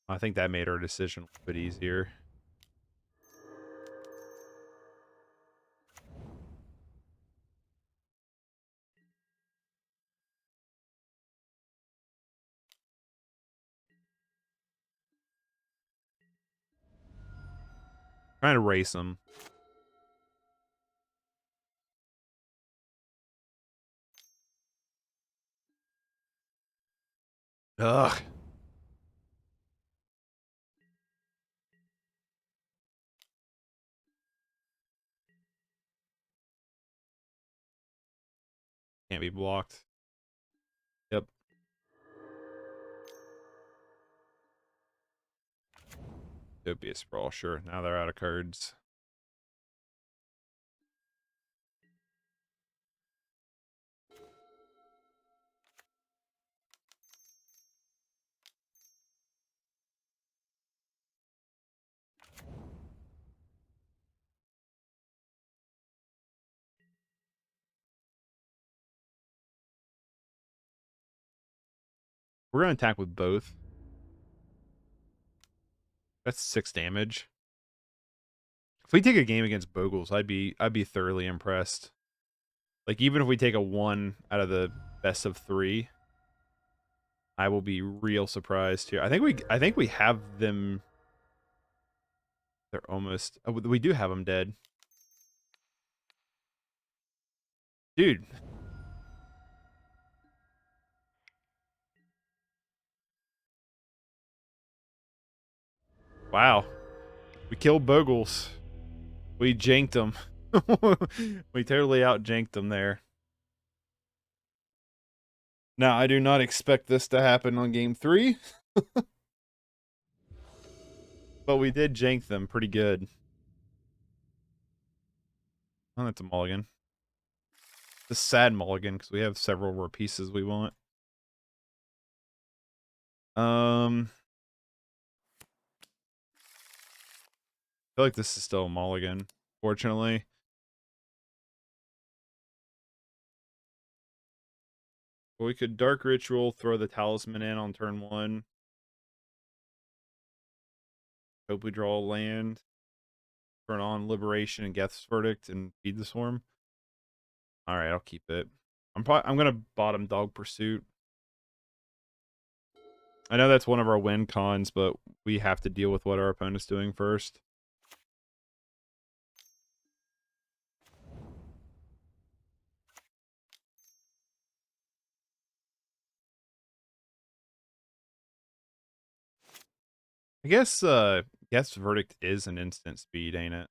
I think that made our decision a bit easier. Trying to race them. Ugh. Can't be blocked. Yep. Could be a Sprawl, sure. Now they're out of cards. We're gonna attack with both. That's 6 damage. If we take a game against Bogles, I'd be thoroughly impressed. Like even if we take a 1 out of the best of 3, I will be real surprised here. I think we have them. They're almost. Oh, we do have them dead, dude. Wow, we killed Bogles. We janked them. We totally out janked them there. Now I do not expect this to happen on game 3, but we did jank them pretty good. Oh, that's a mulligan. It's a sad mulligan because we have several more pieces we want. I feel like this is still a mulligan, fortunately. But we could Dark Ritual, throw the Talisman in on turn 1. Hope we draw a land. Turn on Liberation and Geth's Verdict and feed the Swarm. Alright, I'll keep it. I'm gonna bottom Dog Pursuit. I know that's one of our win cons, but we have to deal with what our opponent's doing first. I guess Geth's Verdict is an instant speed, ain't it?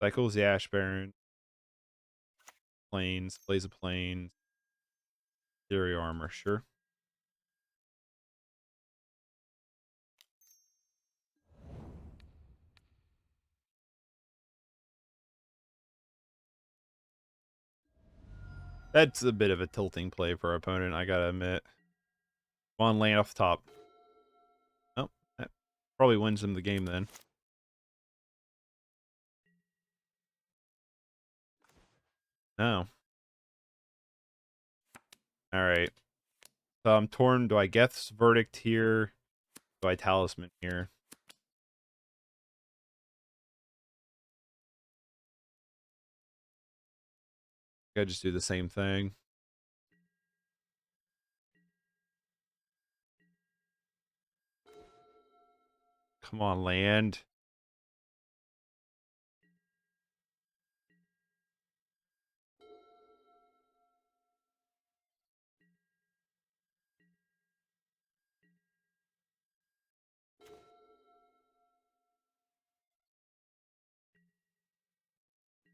Cycles the Ash Baron. Plains, plays a Plains. Theory Armor, sure. That's a bit of a tilting play for our opponent, I gotta admit. Come on, land off the top. Oh, that probably wins them the game then. No. All right. So I'm torn. Do I Geth's Verdict here? Do I Talisman here? I just do the same thing. Come on, land.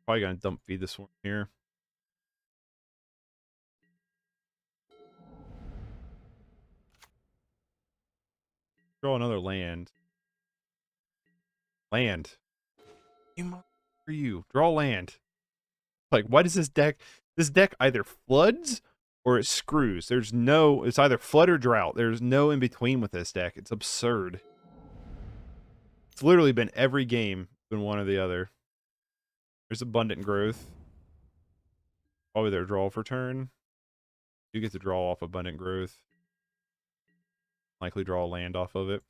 Probably gonna dump feed this one here. Draw another land. Land. For you. Draw land. Like, why does this deck either floods or it screws? It's either flood or drought. There's no in between with this deck. It's absurd. It's literally been every game been one or the other. There's abundant growth. Probably their draw for turn. You get to draw off abundant growth. Likely draw a land off of it.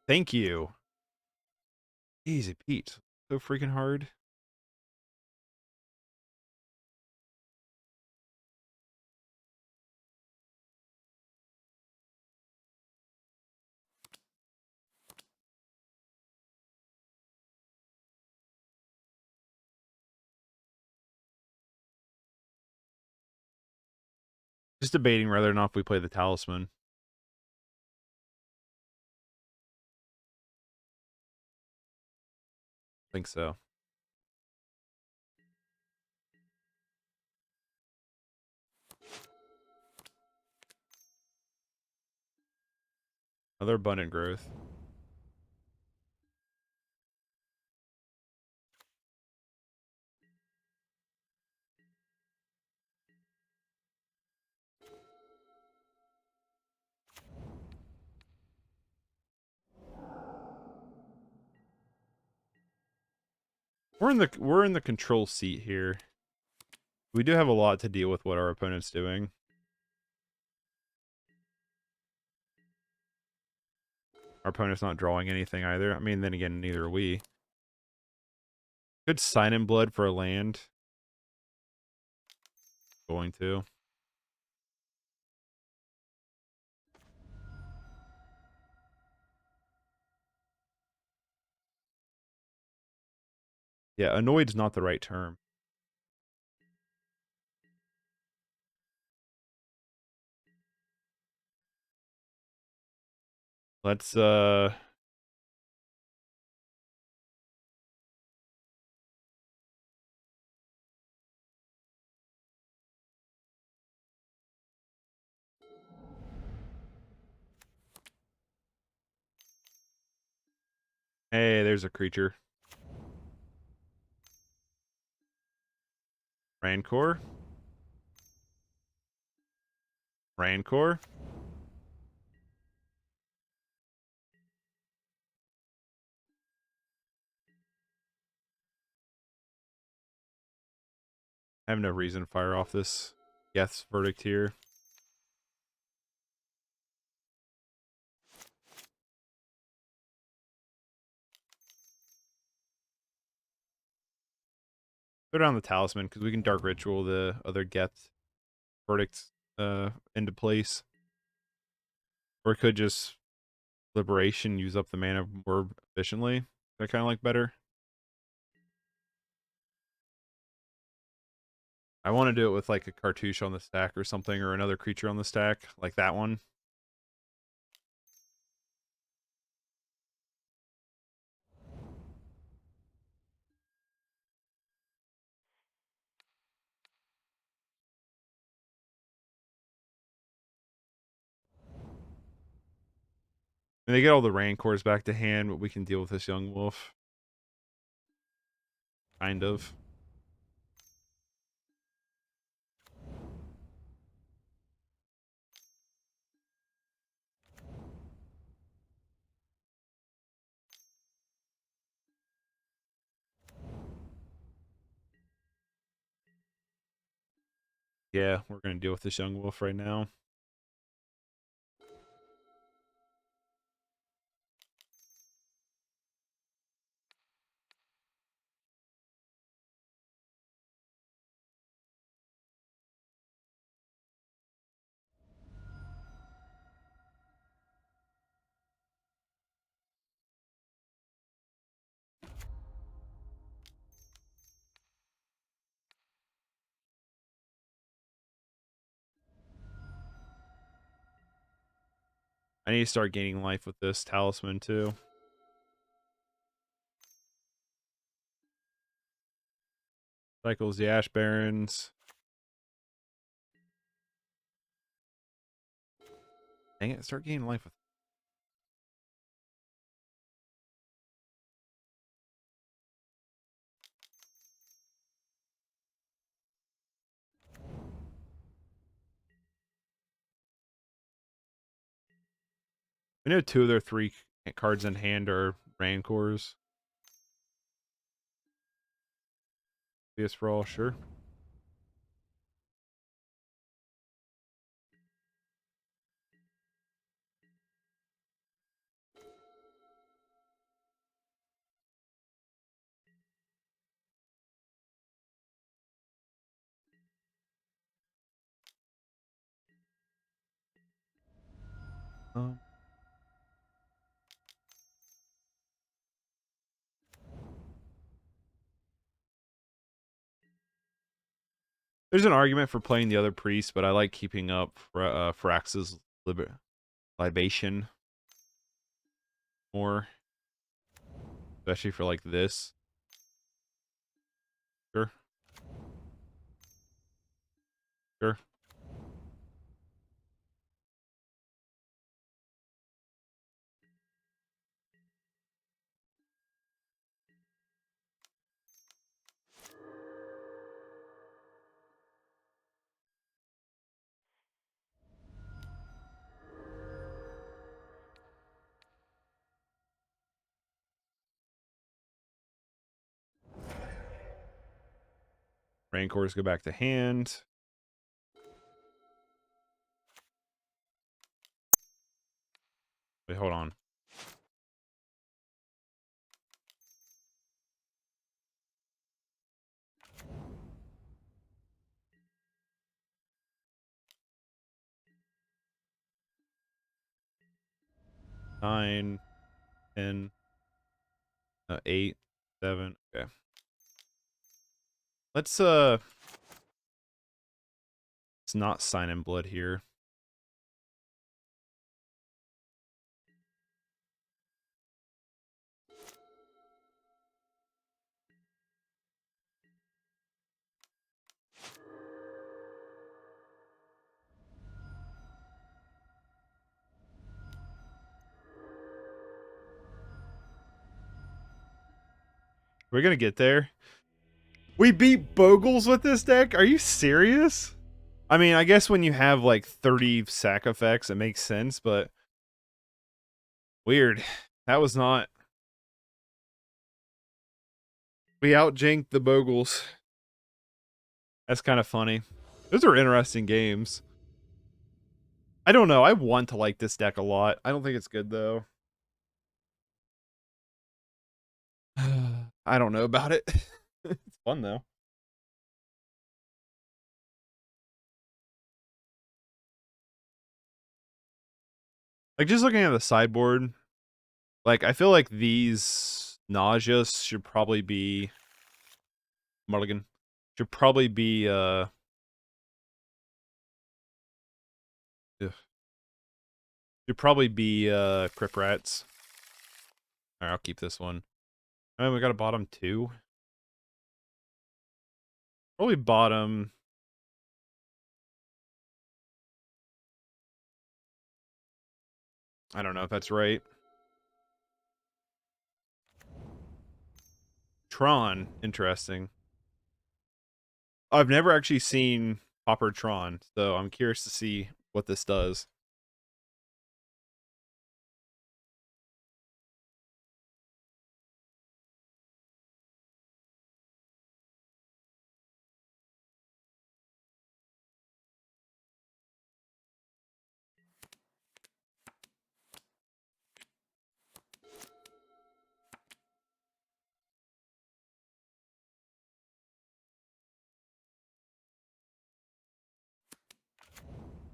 Thank you. Easy Pete. So freaking hard. Just debating whether or not if we play the Talisman. I think so. Another abundant growth. We're in the control seat here. We do have a lot to deal with what our opponent's doing. Our opponent's not drawing anything either. I mean, then again, neither are we. Could sign in blood for a land. Going to. Yeah, annoyed's not the right term. Let's hey, there's a creature. Rancor. Rancor. I have no reason to fire off this Geth's Verdict here. Throw down the Talisman because we can Dark Ritual the other Geth Verdicts into place. Or it could just Liberation, use up the mana more efficiently. I kind of like better. I want to do it with like a cartouche on the stack or something, or another creature on the stack, like that one. And they get all the Rancors back to hand, but we can deal with this young wolf. Kind of. Yeah, we're gonna deal with this young wolf right now. I need to start gaining life with this talisman too. Cycles the Ash Barrens. Dang it, start gaining life with. I know 2 of their 3 cards in hand are Rancors. PS for all, sure. Um, there's an argument for playing the other priest, but I like keeping up Frax's Libation more, especially for like this. Sure. Sure. Rancors go back to hand. Wait, hold on. Nine, 10, 8, 7. Okay. Let's not sign in blood here. We're gonna get there. We beat Bogles with this deck? Are you serious? I mean, I guess when you have like 30 sack effects, it makes sense, but weird. That was not. We outjanked the Bogles. That's kind of funny. Those are interesting games. I don't know. I want to like this deck a lot. I don't think it's good though. I don't know about it. It's fun though. Like just looking at the sideboard, like I feel like these Nausea should probably be Mulligan. Should probably be ugh. Should probably be Crip Rats. Alright, I'll keep this one. And we got a bottom 2. Probably bottom. I don't know if that's right. Tron, interesting. I've never actually seen Pauper Tron, so I'm curious to see what this does.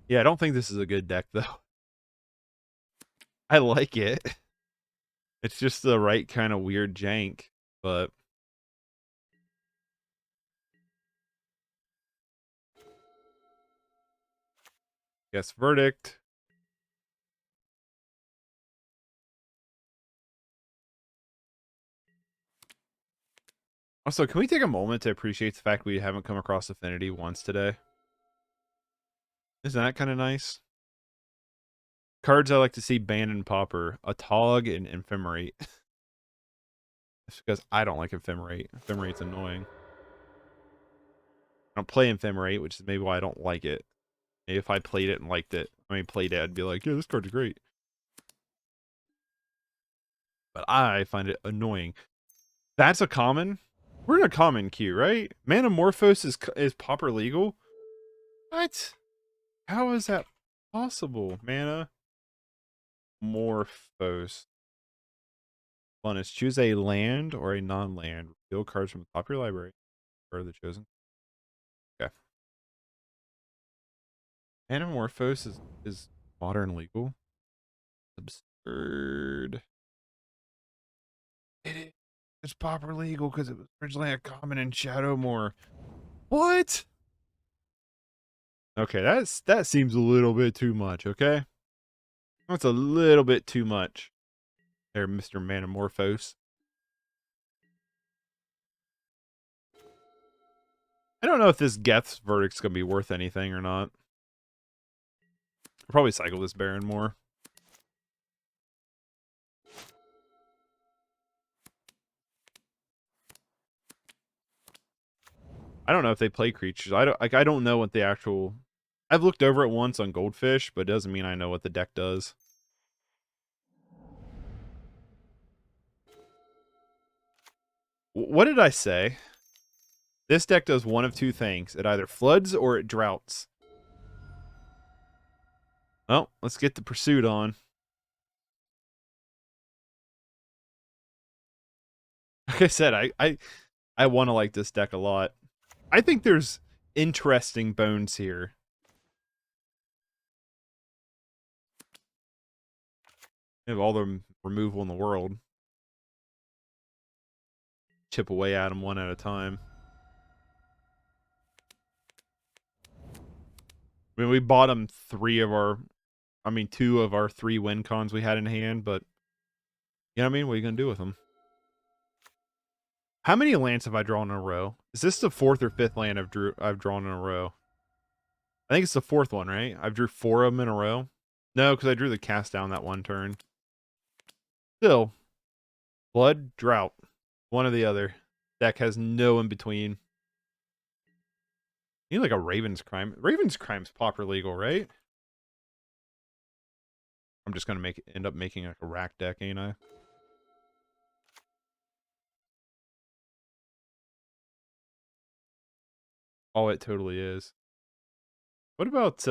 Yeah, I don't think this is a good deck, though. I like it. It's just the right kind of weird jank, but... Guess verdict. Also, can we take a moment to appreciate the fact we haven't come across Affinity once today? Isn't that kind of nice? Cards I like to see banned in Pauper. A Tog and Ephemerate. It's because I don't like Ephemerate. Ephemerate's annoying. I don't play Ephemerate, which is maybe why I don't like it. Maybe if I played it and liked it, played it, I'd be like, yeah, this card's great. But I find it annoying. That's a common? We're in a common queue, right? Manamorphose is Pauper legal? What? How is that possible? Mana Morphose. Bonus. Choose a land or a non-land. Reveal cards from the top of your library. Or the chosen. Okay. Manamorphose is modern legal. Absurd. It's Pauper legal because it was originally a common in Shadowmoor. What? Okay, that seems a little bit too much, okay? That's a little bit too much. There, Mr. Manamorphose. I don't know if this Geth's verdict's gonna be worth anything or not. I'll probably cycle this Barren Moor. I don't know if they play creatures. I don't know what the actual... I've looked over it once on Goldfish, but it doesn't mean I know what the deck does. What did I say? This deck does one of two things. It either floods or it droughts. Well, let's get the pursuit on. Like I said, I want to like this deck a lot. I think there's interesting bones here. They have all the removal in the world. Chip away at them one at a time. I mean, we bottomed two of our 3 win cons we had in hand, but you know what I mean? What are you going to do with them? How many lands have I drawn in a row? Is this the 4th or 5th land I've drawn in a row? I think it's the 4th one, right? I've drew 4 of them in a row. No, because I drew the cast down that one turn. Still, blood, drought. One or the other. Deck has no in between. You need like a Raven's Crime. Raven's Crime's Pauper legal, right? I'm just gonna end up making like a rack deck, ain't I? Oh, it totally is. What about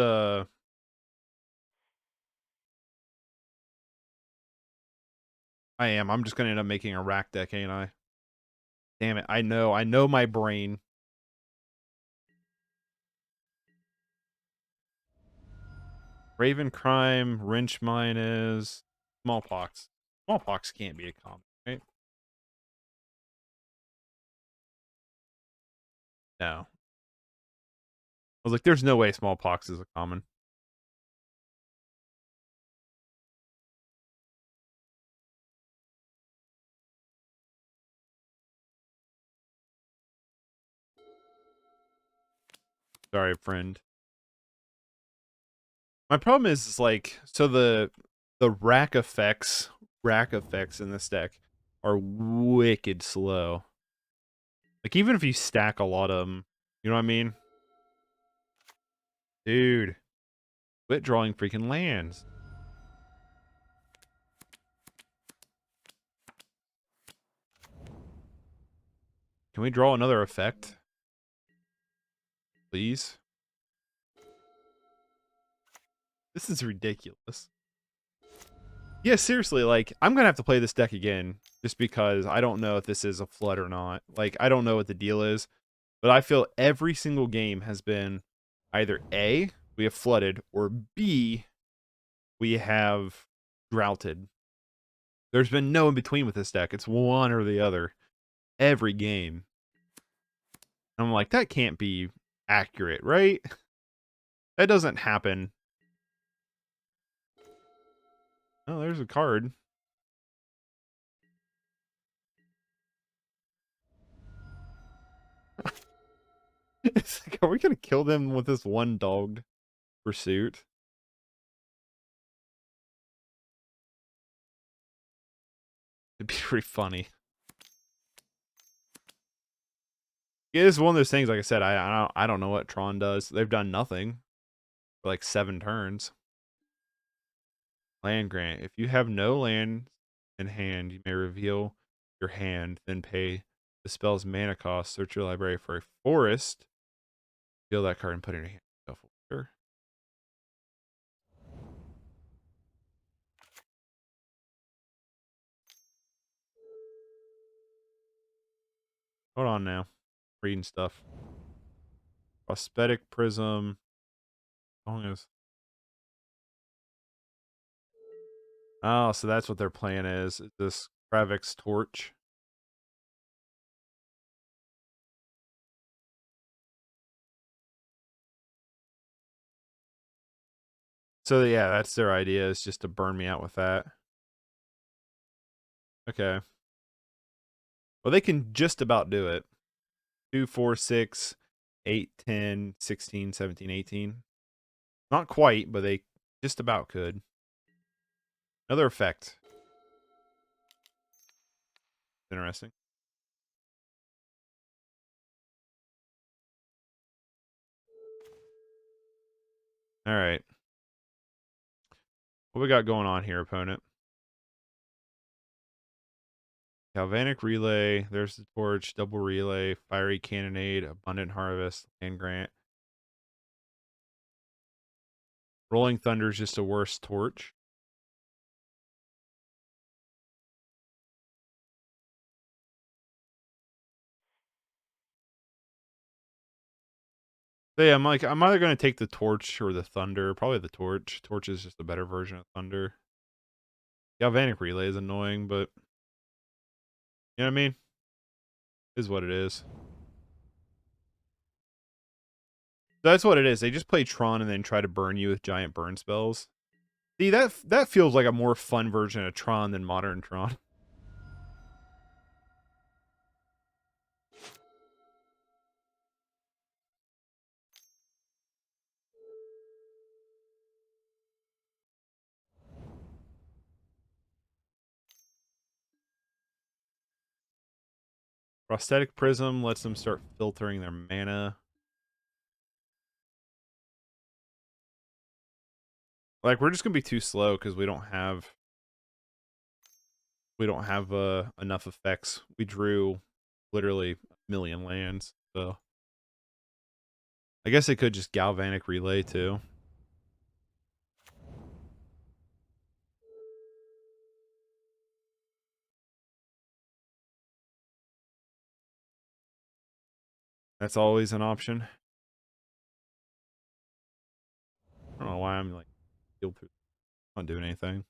I'm just gonna end up making a rack deck, ain't I? Damn it, I know my brain. Raven Crime, Wrench Mine is Smallpox. Smallpox can't be a common, right? No. I was like, there's no way Smallpox is a common. Sorry, friend. My problem is like, so the rack effects in this deck are wicked slow. Like, even if you stack a lot of them, you know what I mean? Dude, quit drawing freaking lands. Can we draw another effect? Please? This is ridiculous. Yeah, seriously, like, I'm gonna have to play this deck again, just because I don't know if this is a flood or not. Like, I don't know what the deal is, but I feel every single game has been either A, we have flooded, or B, we have droughted. There's been no in between with this deck. It's one or the other every game. I'm like, that can't be accurate, right? That doesn't happen. Oh, there's a card. It's like, are we gonna kill them with this one dog pursuit? It'd be pretty funny. It is one of those things. Like I said, I don't know what Tron does. They've done nothing for like 7 turns. Land grant. If you have no land in hand, you may reveal your hand, then pay the spell's mana cost. Search your library for a forest. Deal that card and put it in your hand. Shuffle. Sure. Hold on now. Reading stuff. Prosthetic prism. Oh, so that's what their plan is. This Kravik's torch. So yeah, that's their idea, is just to burn me out with that. Okay. Well, they can just about do it. 2, 4, 6, 8, 10, 16, 17, 18. Not quite, but they just about could. Another effect. Interesting. All right. What we got going on here, opponent? Galvanic Relay. There's the torch. Double Relay. Fiery Cannonade. Abundant Harvest. Land Grant. Rolling Thunder is just a worse torch. So yeah, I'm like, I'm either going to take the torch or the thunder. Probably the torch. Torch is just a better version of thunder. Galvanic Relay is annoying, but you know what I mean? Is what it is. That's what it is. They just play Tron and then try to burn you with giant burn spells. See, that feels like a more fun version of Tron than modern Tron. Prosthetic Prism lets them start filtering their mana. Like, we're just gonna be too slow because we don't have enough effects. We drew literally a million lands, so I guess they could just Galvanic Relay too. That's always an option. I don't know why I'm like healed through. Not doing anything.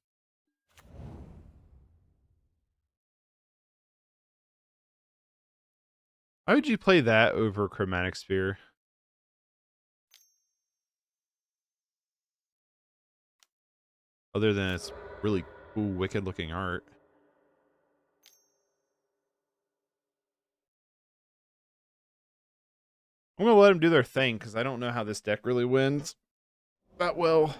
Why would you play that over Chromatic Spear? Other than it's really cool, wicked looking art. I'm gonna let them do their thing because I don't know how this deck really wins that well.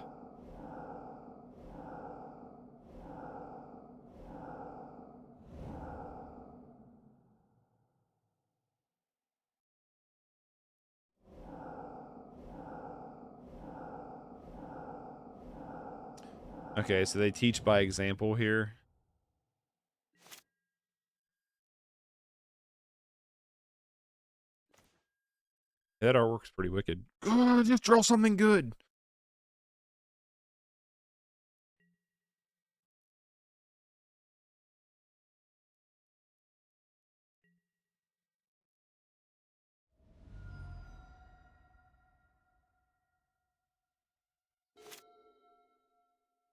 Okay, so they teach by example here. That artwork's pretty wicked. Just draw something good.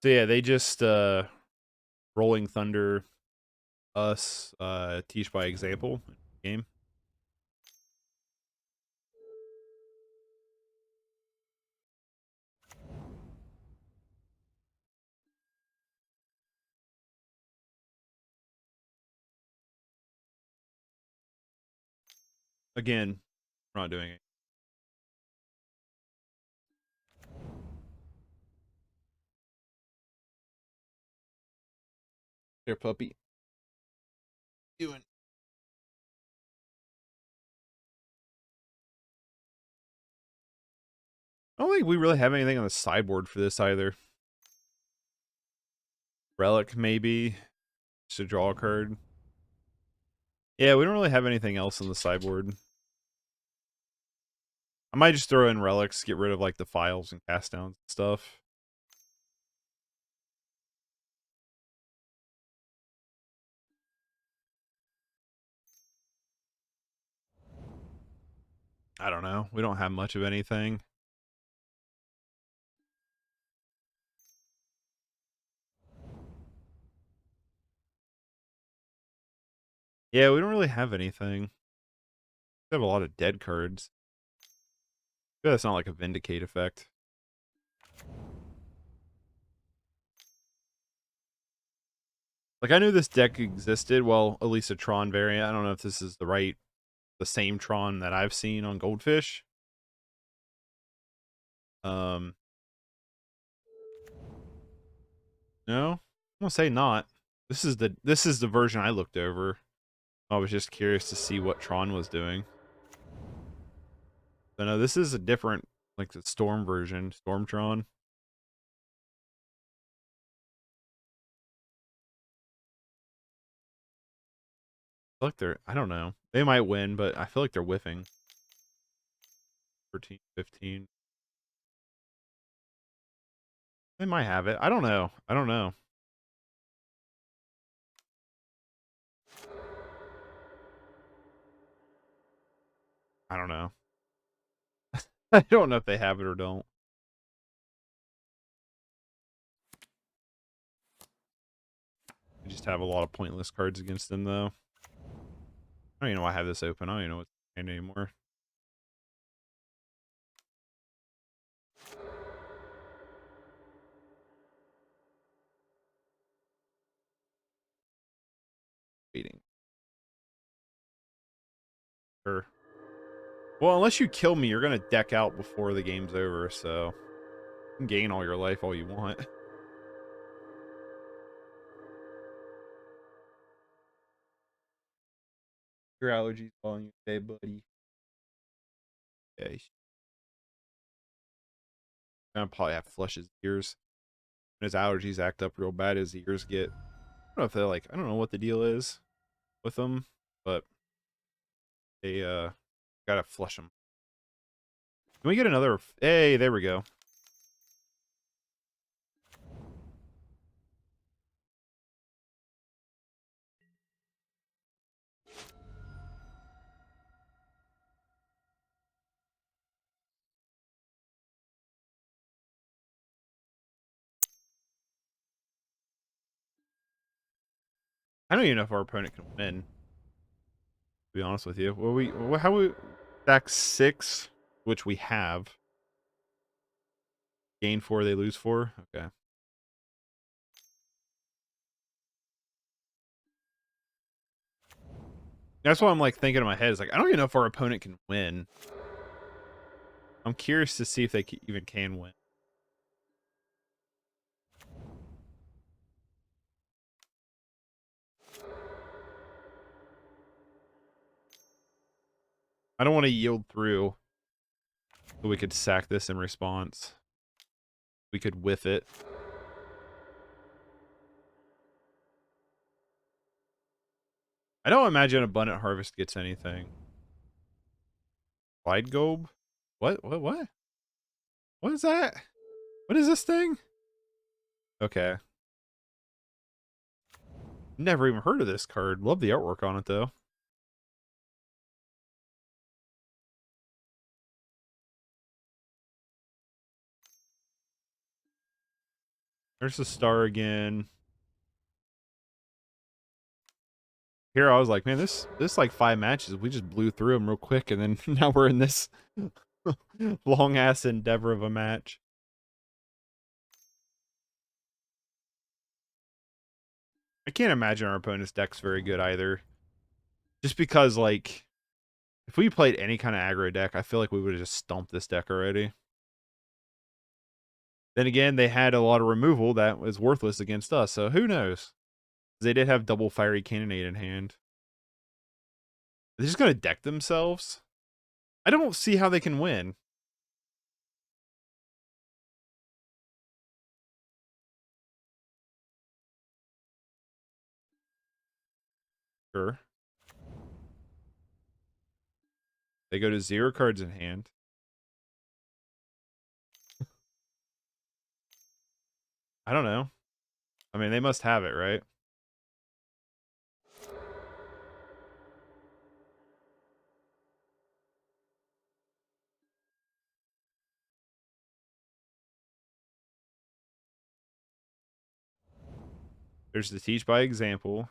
So yeah, they just Rolling Thunder us, teach by example game. Again, we're not doing it. Here, puppy. Doing. I don't think we really have anything on the sideboard for this either. Relic, maybe. Just to draw a card. Yeah, we don't really have anything else on the sideboard. I might just throw in relics, get rid of like the files and cast downs and stuff. I don't know. We don't have much of anything. Yeah, we don't really have anything. We have a lot of dead cards. Yeah, that's not like a Vindicate effect. Like, I knew this deck existed. Well, at least a Tron variant. I don't know if this is the same Tron that I've seen on Goldfish. No, I'm gonna say not. This is the version I looked over. I was just curious to see what Tron was doing. So no, this is a different, like the Storm version, Stormtron. I feel like I don't know. They might win, but I feel like they're whiffing. 13, 15. They might have it. I don't know. I don't know. I don't know. I don't know if they have it or don't. They just have a lot of pointless cards against them, though. I don't even know why I have this open. I don't even know what's in anymore. Waiting. Sure. Well, unless you kill me, you're going to deck out before the game's over, so you can gain all your life all you want. Your allergies on you today, buddy. Okay. Gonna probably have to flush his ears. When his allergies act up real bad, his ears get. I don't know if they're like. I don't know what the deal is with them, but they gotta flush them. Can we get another? Hey, there we go. I don't even know if our opponent can win. To be honest with you, how we stack 6, which we have. Gain 4, they lose 4. Okay. That's what I'm like thinking in my head. Is like I don't even know if our opponent can win. I'm curious to see if they even can win. I don't want to yield through. But we could sack this in response. We could whiff it. I don't imagine Abundant Harvest gets anything. Wide Gobe? What? What is that? What is this thing? Okay. Never even heard of this card. Love the artwork on it, though. There's the star again. Here I was like, man, this like 5 matches. We just blew through them real quick, and then now we're in this long ass endeavor of a match. I can't imagine our opponent's deck's very good either. Just because, like, if we played any kind of aggro deck, I feel like we would have just stomped this deck already. Then again, they had a lot of removal that was worthless against us, so who knows? They did have double Fiery Cannonade in hand. They're just going to deck themselves? I don't see how they can win. Sure. They go to 0 cards in hand. I don't know. I mean, they must have it, right? There's the teach by example.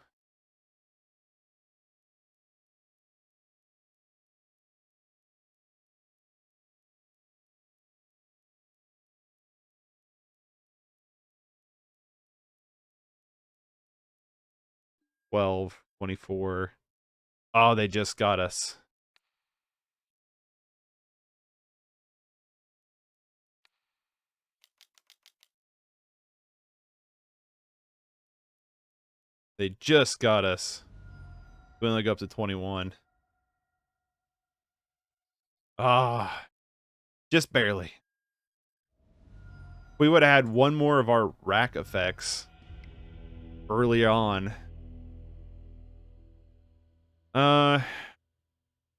$12, $24. Oh, they just got us. They just got us. We only go up to 21. Ah, just barely. We would have had one more of our rack effects early on.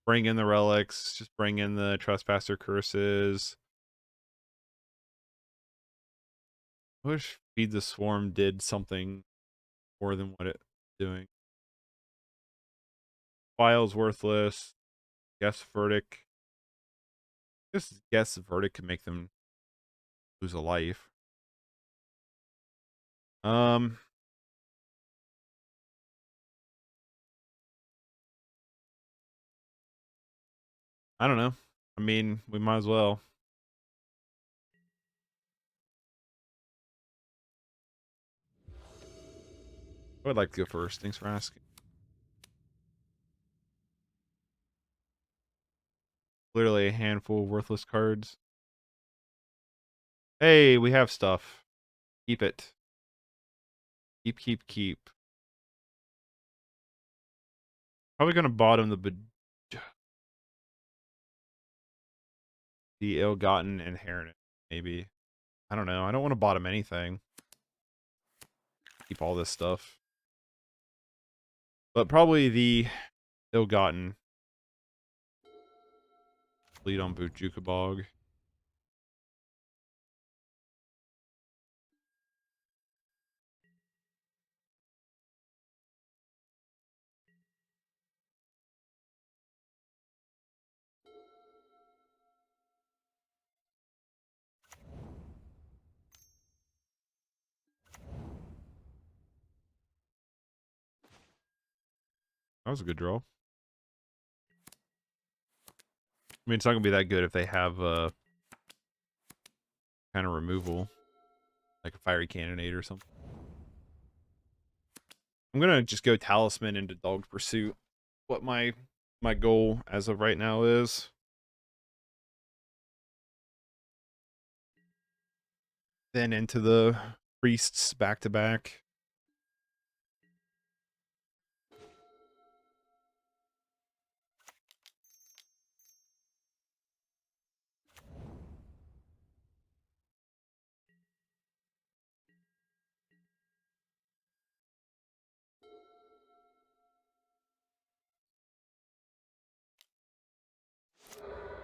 Bring in the relics. Just bring in the Trespasser curses. I wish Feed the Swarm did something more than what it's doing. File's worthless. Geth's Verdict. I guess Geth's Verdict could make them lose a life. I don't know. I mean, we might as well. I would like to go first. Thanks for asking. Literally a handful of worthless cards. Hey, we have stuff. Keep it. Keep, keep, keep. Probably gonna bottom the ill-gotten inheritance, maybe. I don't know. I don't want to bottom anything. Keep all this stuff. But probably the ill-gotten. Lead on Bojuka Bog. That was a good draw. I mean, it's not gonna be that good if they have kind of removal, like a Fiery Cannonade or something. I'm gonna just go Talisman into Dogged Pursuit. What my goal as of right now is. Then into the Priests back to back.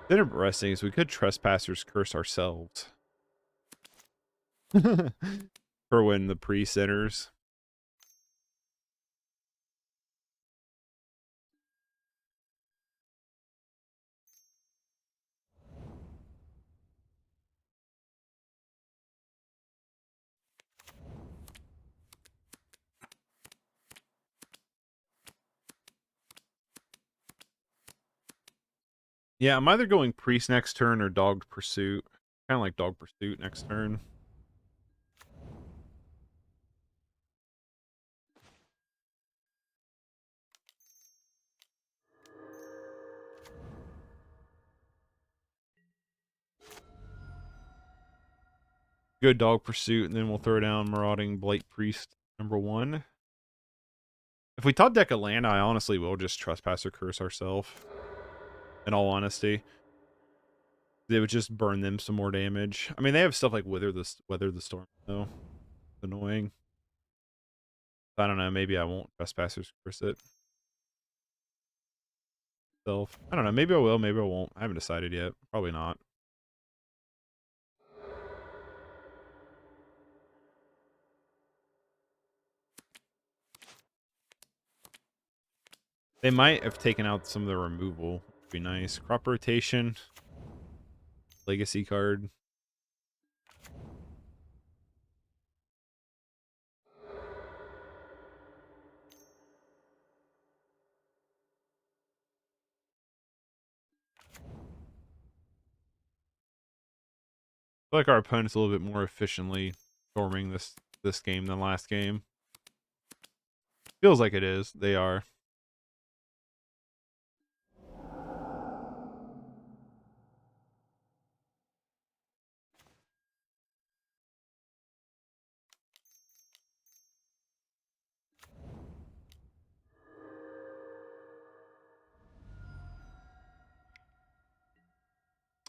The interesting is we could Trespasser's Curse ourselves. For when the priest enters. Yeah, I'm either going Priest next turn or Dog Pursuit. Kind of like Dog Pursuit next turn. Good Dog Pursuit, and then we'll throw down Marauding Blight-Priest #1. If we top deck a land, I honestly will just Trespasser Curse ourselves. In all honesty. They would just burn them some more damage. I mean, they have stuff like Weather the Storm, though. Annoying. I don't know, maybe I won't Trespassers Curse it. I don't know, maybe I will, maybe I won't. I haven't decided yet. Probably not. They might have taken out some of the removal. Would be nice. Crop rotation. Legacy card. I feel like our opponent's a little bit more efficiently storming this game than last game. Feels like it is. They are.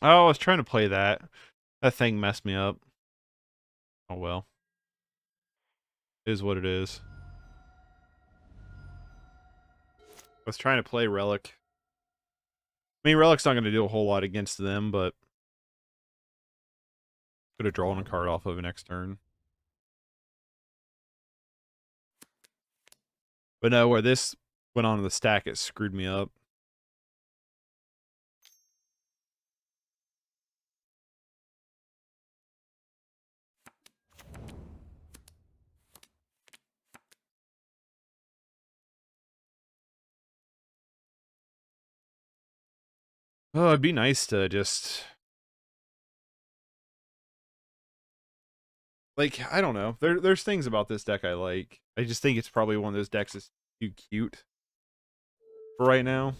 Oh, I was trying to play that. That thing messed me up. Oh well. It is what it is. I was trying to play Relic. I mean, Relic's not going to do a whole lot against them, but could have drawn a card off of it next turn. But no, where this went on the stack, it screwed me up. Oh, it'd be nice to just... Like, I don't know. There's things about this deck I like. I just think it's probably one of those decks that's too cute for right now.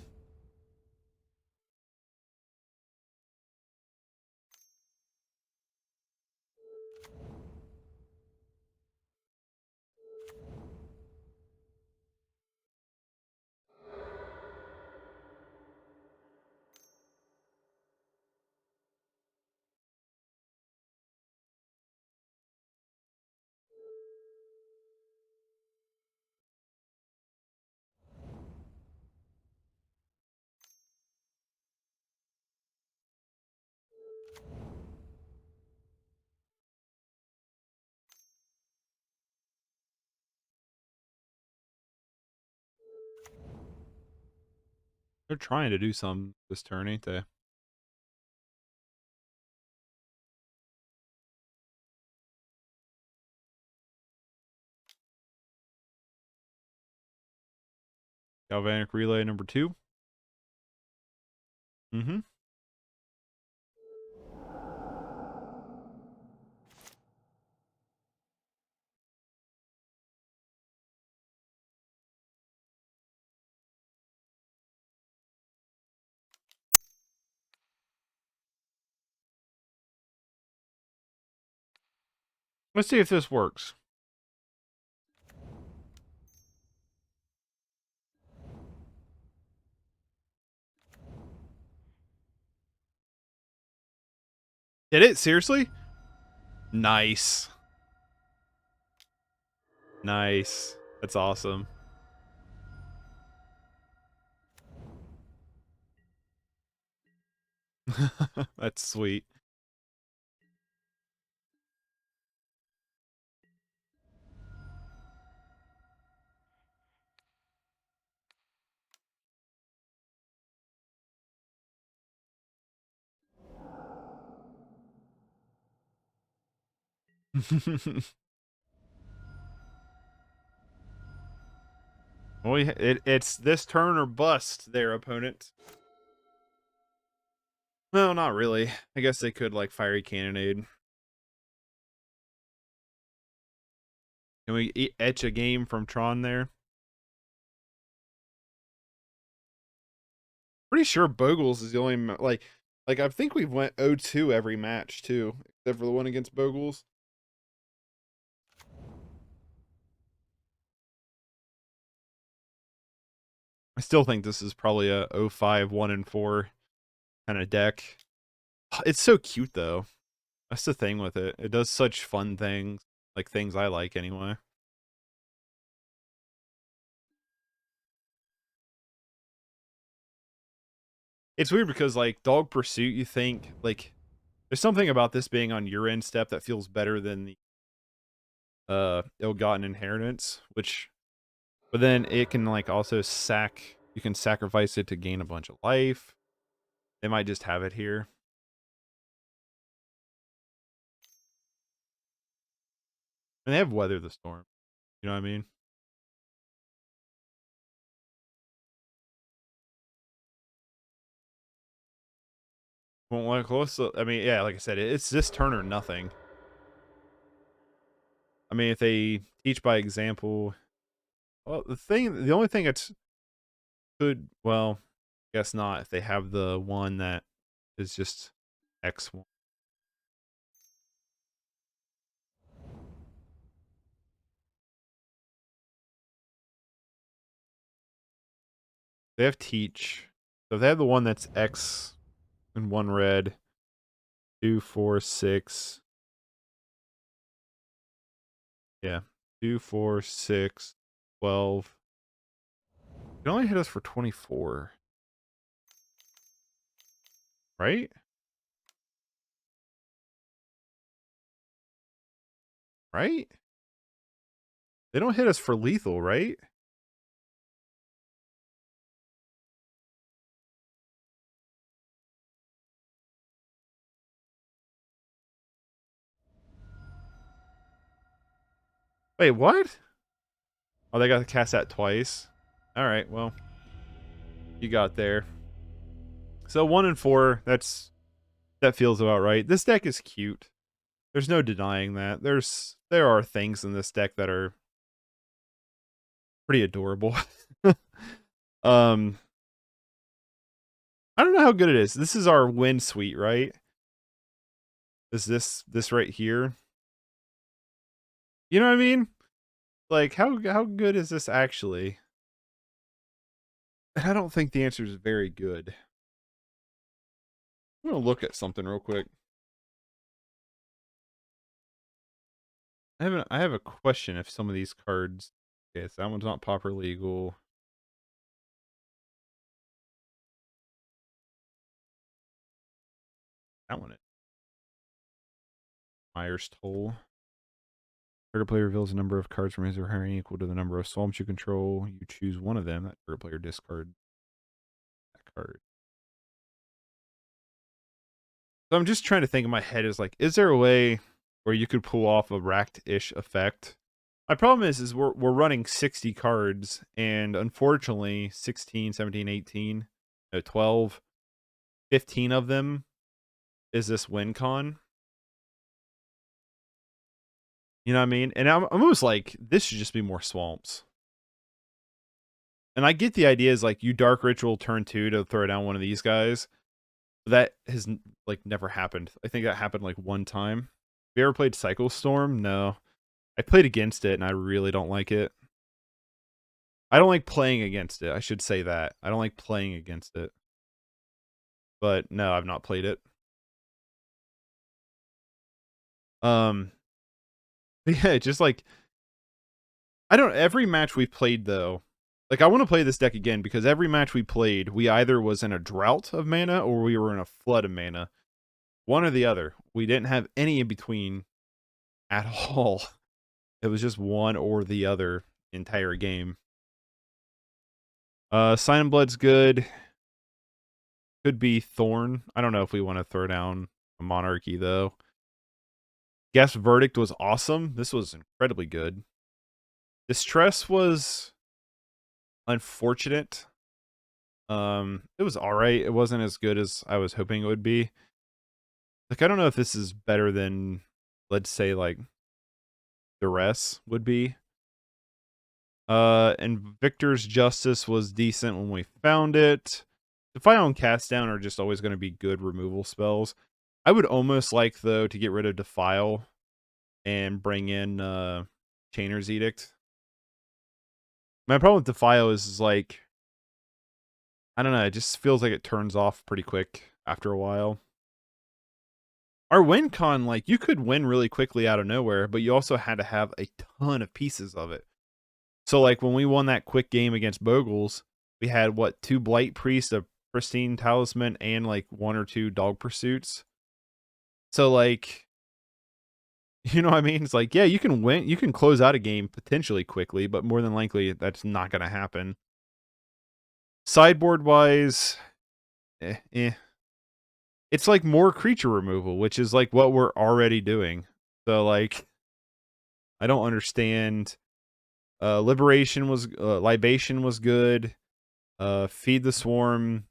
They're trying to do some this turn, ain't they? Galvanic Relay #2. Mm-hmm. Let's see if this works. Did it? Seriously? Nice. Nice. That's awesome. That's sweet. Well, it's this turn or bust, there, opponent. No, not really. I guess they could like Fiery Cannonade. Can we etch a game from Tron there? Pretty sure Bogles is the only like I think we've went 0-2 every match too, except for the one against Bogles. I still think this is probably a 0-5 1-4 kind of deck. It's so cute though. That's the thing with it. It does such fun things, like things I like anyway. It's weird because like Dog Pursuit, you think like there's something about this being on your end step that feels better than the Ill-Gotten Inheritance, which but then it can like also you can sacrifice it to gain a bunch of life. They might just have it here. And they have Weather the Storm. You know what I mean? Well, like I mean, yeah, like I said, it's this turn or nothing. I mean, if they teach by example, well, the only thing that's could, well, guess not if they have the one that is just X1. They have teach. So if they have the one that's X and 1 red, 2, 4, 6. Yeah. 2, 4, 6, 12. It only hit us for 24. Right? Right? They don't hit us for lethal, right? Wait, what? Oh, they got to cast that twice. All right, well, you got there. So 1 and 4, that feels about right. This deck is cute. There's no denying that. There are things in this deck that are pretty adorable. I don't know how good it is. This is our win suite, right? Is this right here? You know what I mean? Like how good is this actually? And I don't think the answer is very good. I'm gonna look at something real quick. I have a question if some of these cards. Okay, so that one's not Pauper legal. That one is. Myers Toll. Target player reveals a number of cards from his or her hand equal to the number of swamps you control. You choose one of them. That target player discard that card. So I'm just trying to think in my head is like, is there a way where you could pull off a racked-ish effect? My problem is we're running 60 cards, and unfortunately 16, 17, 18, 12, 15 of them is this win con. You know what I mean? And I'm almost like, this should just be more swamps. And I get the idea is like you Dark Ritual turn 2 to throw down one of these guys. That has like never happened. I think that happened like one time. Have you ever played Cycle Storm? No. I played against it and I really don't like it. I don't like playing against it. I should say that. I don't like playing against it. But no, I've not played it. Yeah, just like every match we played though, like I want to play this deck again because every match we played, we either was in a drought of mana or we were in a flood of mana. One or the other. We didn't have any in between at all. It was just one or the other entire game. Sign and Blood's good. Could be Thorn. I don't know if we want to throw down a Monarchy though. Geth's Verdict was awesome. This was incredibly good. Distress was unfortunate. It was alright. It wasn't as good as I was hoping it would be. Like, I don't know if this is better than, let's say, like, Duress would be. And Victor's Justice was decent when we found it. Defile and Cast Down are just always going to be good removal spells. I would almost like, though, to get rid of Defile and bring in Chainer's Edict. My problem with Defile is like, I don't know, it just feels like it turns off pretty quick after a while. Our win con, like, you could win really quickly out of nowhere, but you also had to have a ton of pieces of it. So, like, when we won that quick game against Bogles, we had, what, 2 Blight-Priest, a Pristine Talisman, and, like, 1 or 2 Dog Pursuits. So, like, you know what I mean? It's like, yeah, you can win, you can close out a game potentially quickly, but more than likely, that's not going to happen. Sideboard-wise, it's like more creature removal, which is like what we're already doing. So, like, I don't understand. Libation was, Libation was good. Feed the Swarm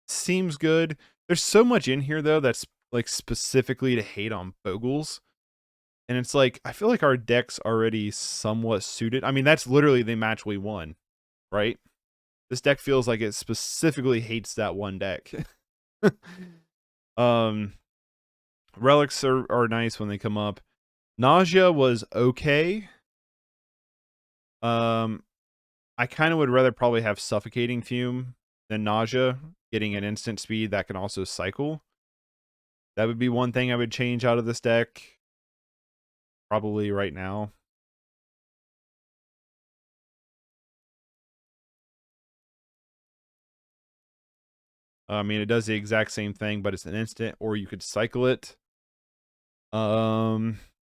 seems good. There's so much in here, though, that's like specifically to hate on Bogles. And it's like, I feel like our deck's already somewhat suited. I mean, that's literally the match we won, right? This deck feels like it specifically hates that one deck. Relics are nice when they come up. Nausea was okay. I kind of would rather probably have Suffocating Fume than Nausea, getting an instant speed that can also cycle. That would be one thing I would change out of this deck, probably right now. I mean, it does the exact same thing, but it's an instant, or you could cycle it.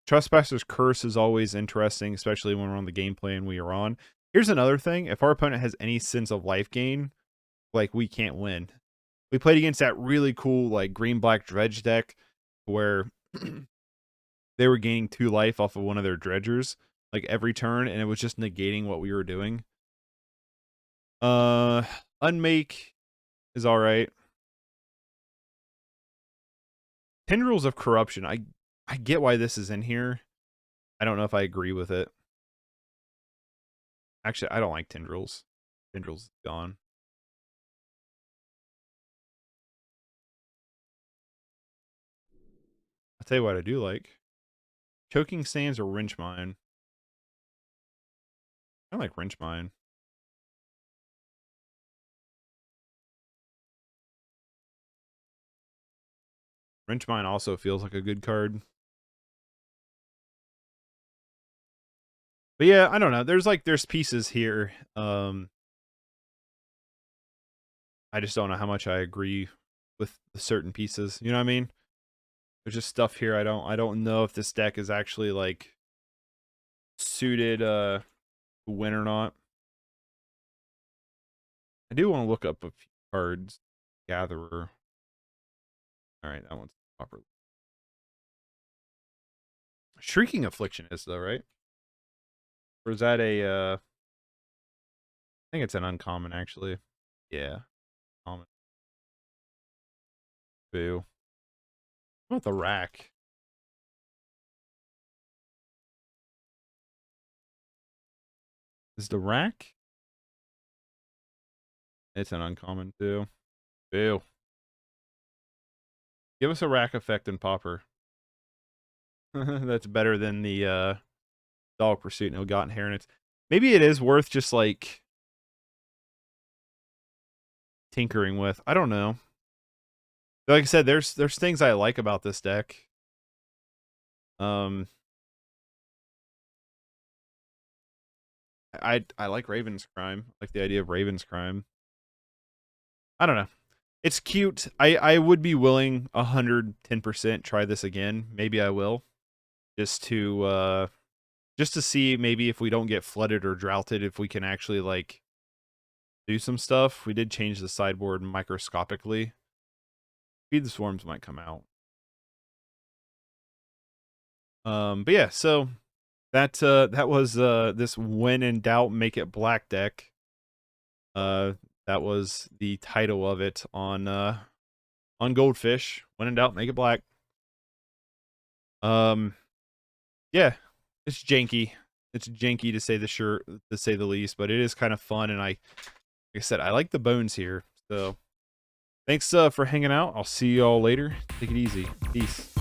Trespasser's Curse is always interesting, especially when we're on the game plan we are on. Here's another thing. If our opponent has any sense of life gain, like, we can't win. We played against that really cool, like, green-black Dredge deck where they were gaining 2 life off of one of their Dredgers, like, every turn, and it was just negating what we were doing. Unmake is alright. Tendrils of Corruption. I get why this is in here. I don't know if I agree with it. Actually, I don't like Tendrils. Tendrils is gone. I'll tell you what I do like. Choking Sands or Wrench Mine. I like Wrench Mine. Wrench Mine also feels like a good card. But yeah, I don't know. There's pieces here. I just don't know how much I agree with the certain pieces. You know what I mean? There's just stuff here I don't know if this deck is actually like suited to win or not. I do want to look up a few cards. Gatherer. Alright, that one's proper. Shrieking Affliction is though, right? Or is that a I think it's an uncommon actually. Yeah. Common. Boo. What about the rack? Is the rack? It's an uncommon too. Boo. Give us a rack effect in Pauper. That's better than the Dog Pursuit and Ill-Gotten Inheritance. Maybe it is worth just like tinkering with. I don't know. Like I said, there's things I like about this deck. I like Raven's Crime. I like the idea of Raven's Crime. I don't know. It's cute. I would be willing 110% try this again. Maybe I will. Just to see maybe if we don't get flooded or droughted, if we can actually like do some stuff. We did change the sideboard microscopically. Feed the Swarms might come out. But yeah, so that was this when in doubt make it black deck. That was the title of it on Goldfish. When in doubt, make it black. Yeah, it's janky. It's janky to say the least, but it is kind of fun, and like I said, I like the bones here. So thanks for hanging out. I'll see y'all later. Take it easy. Peace.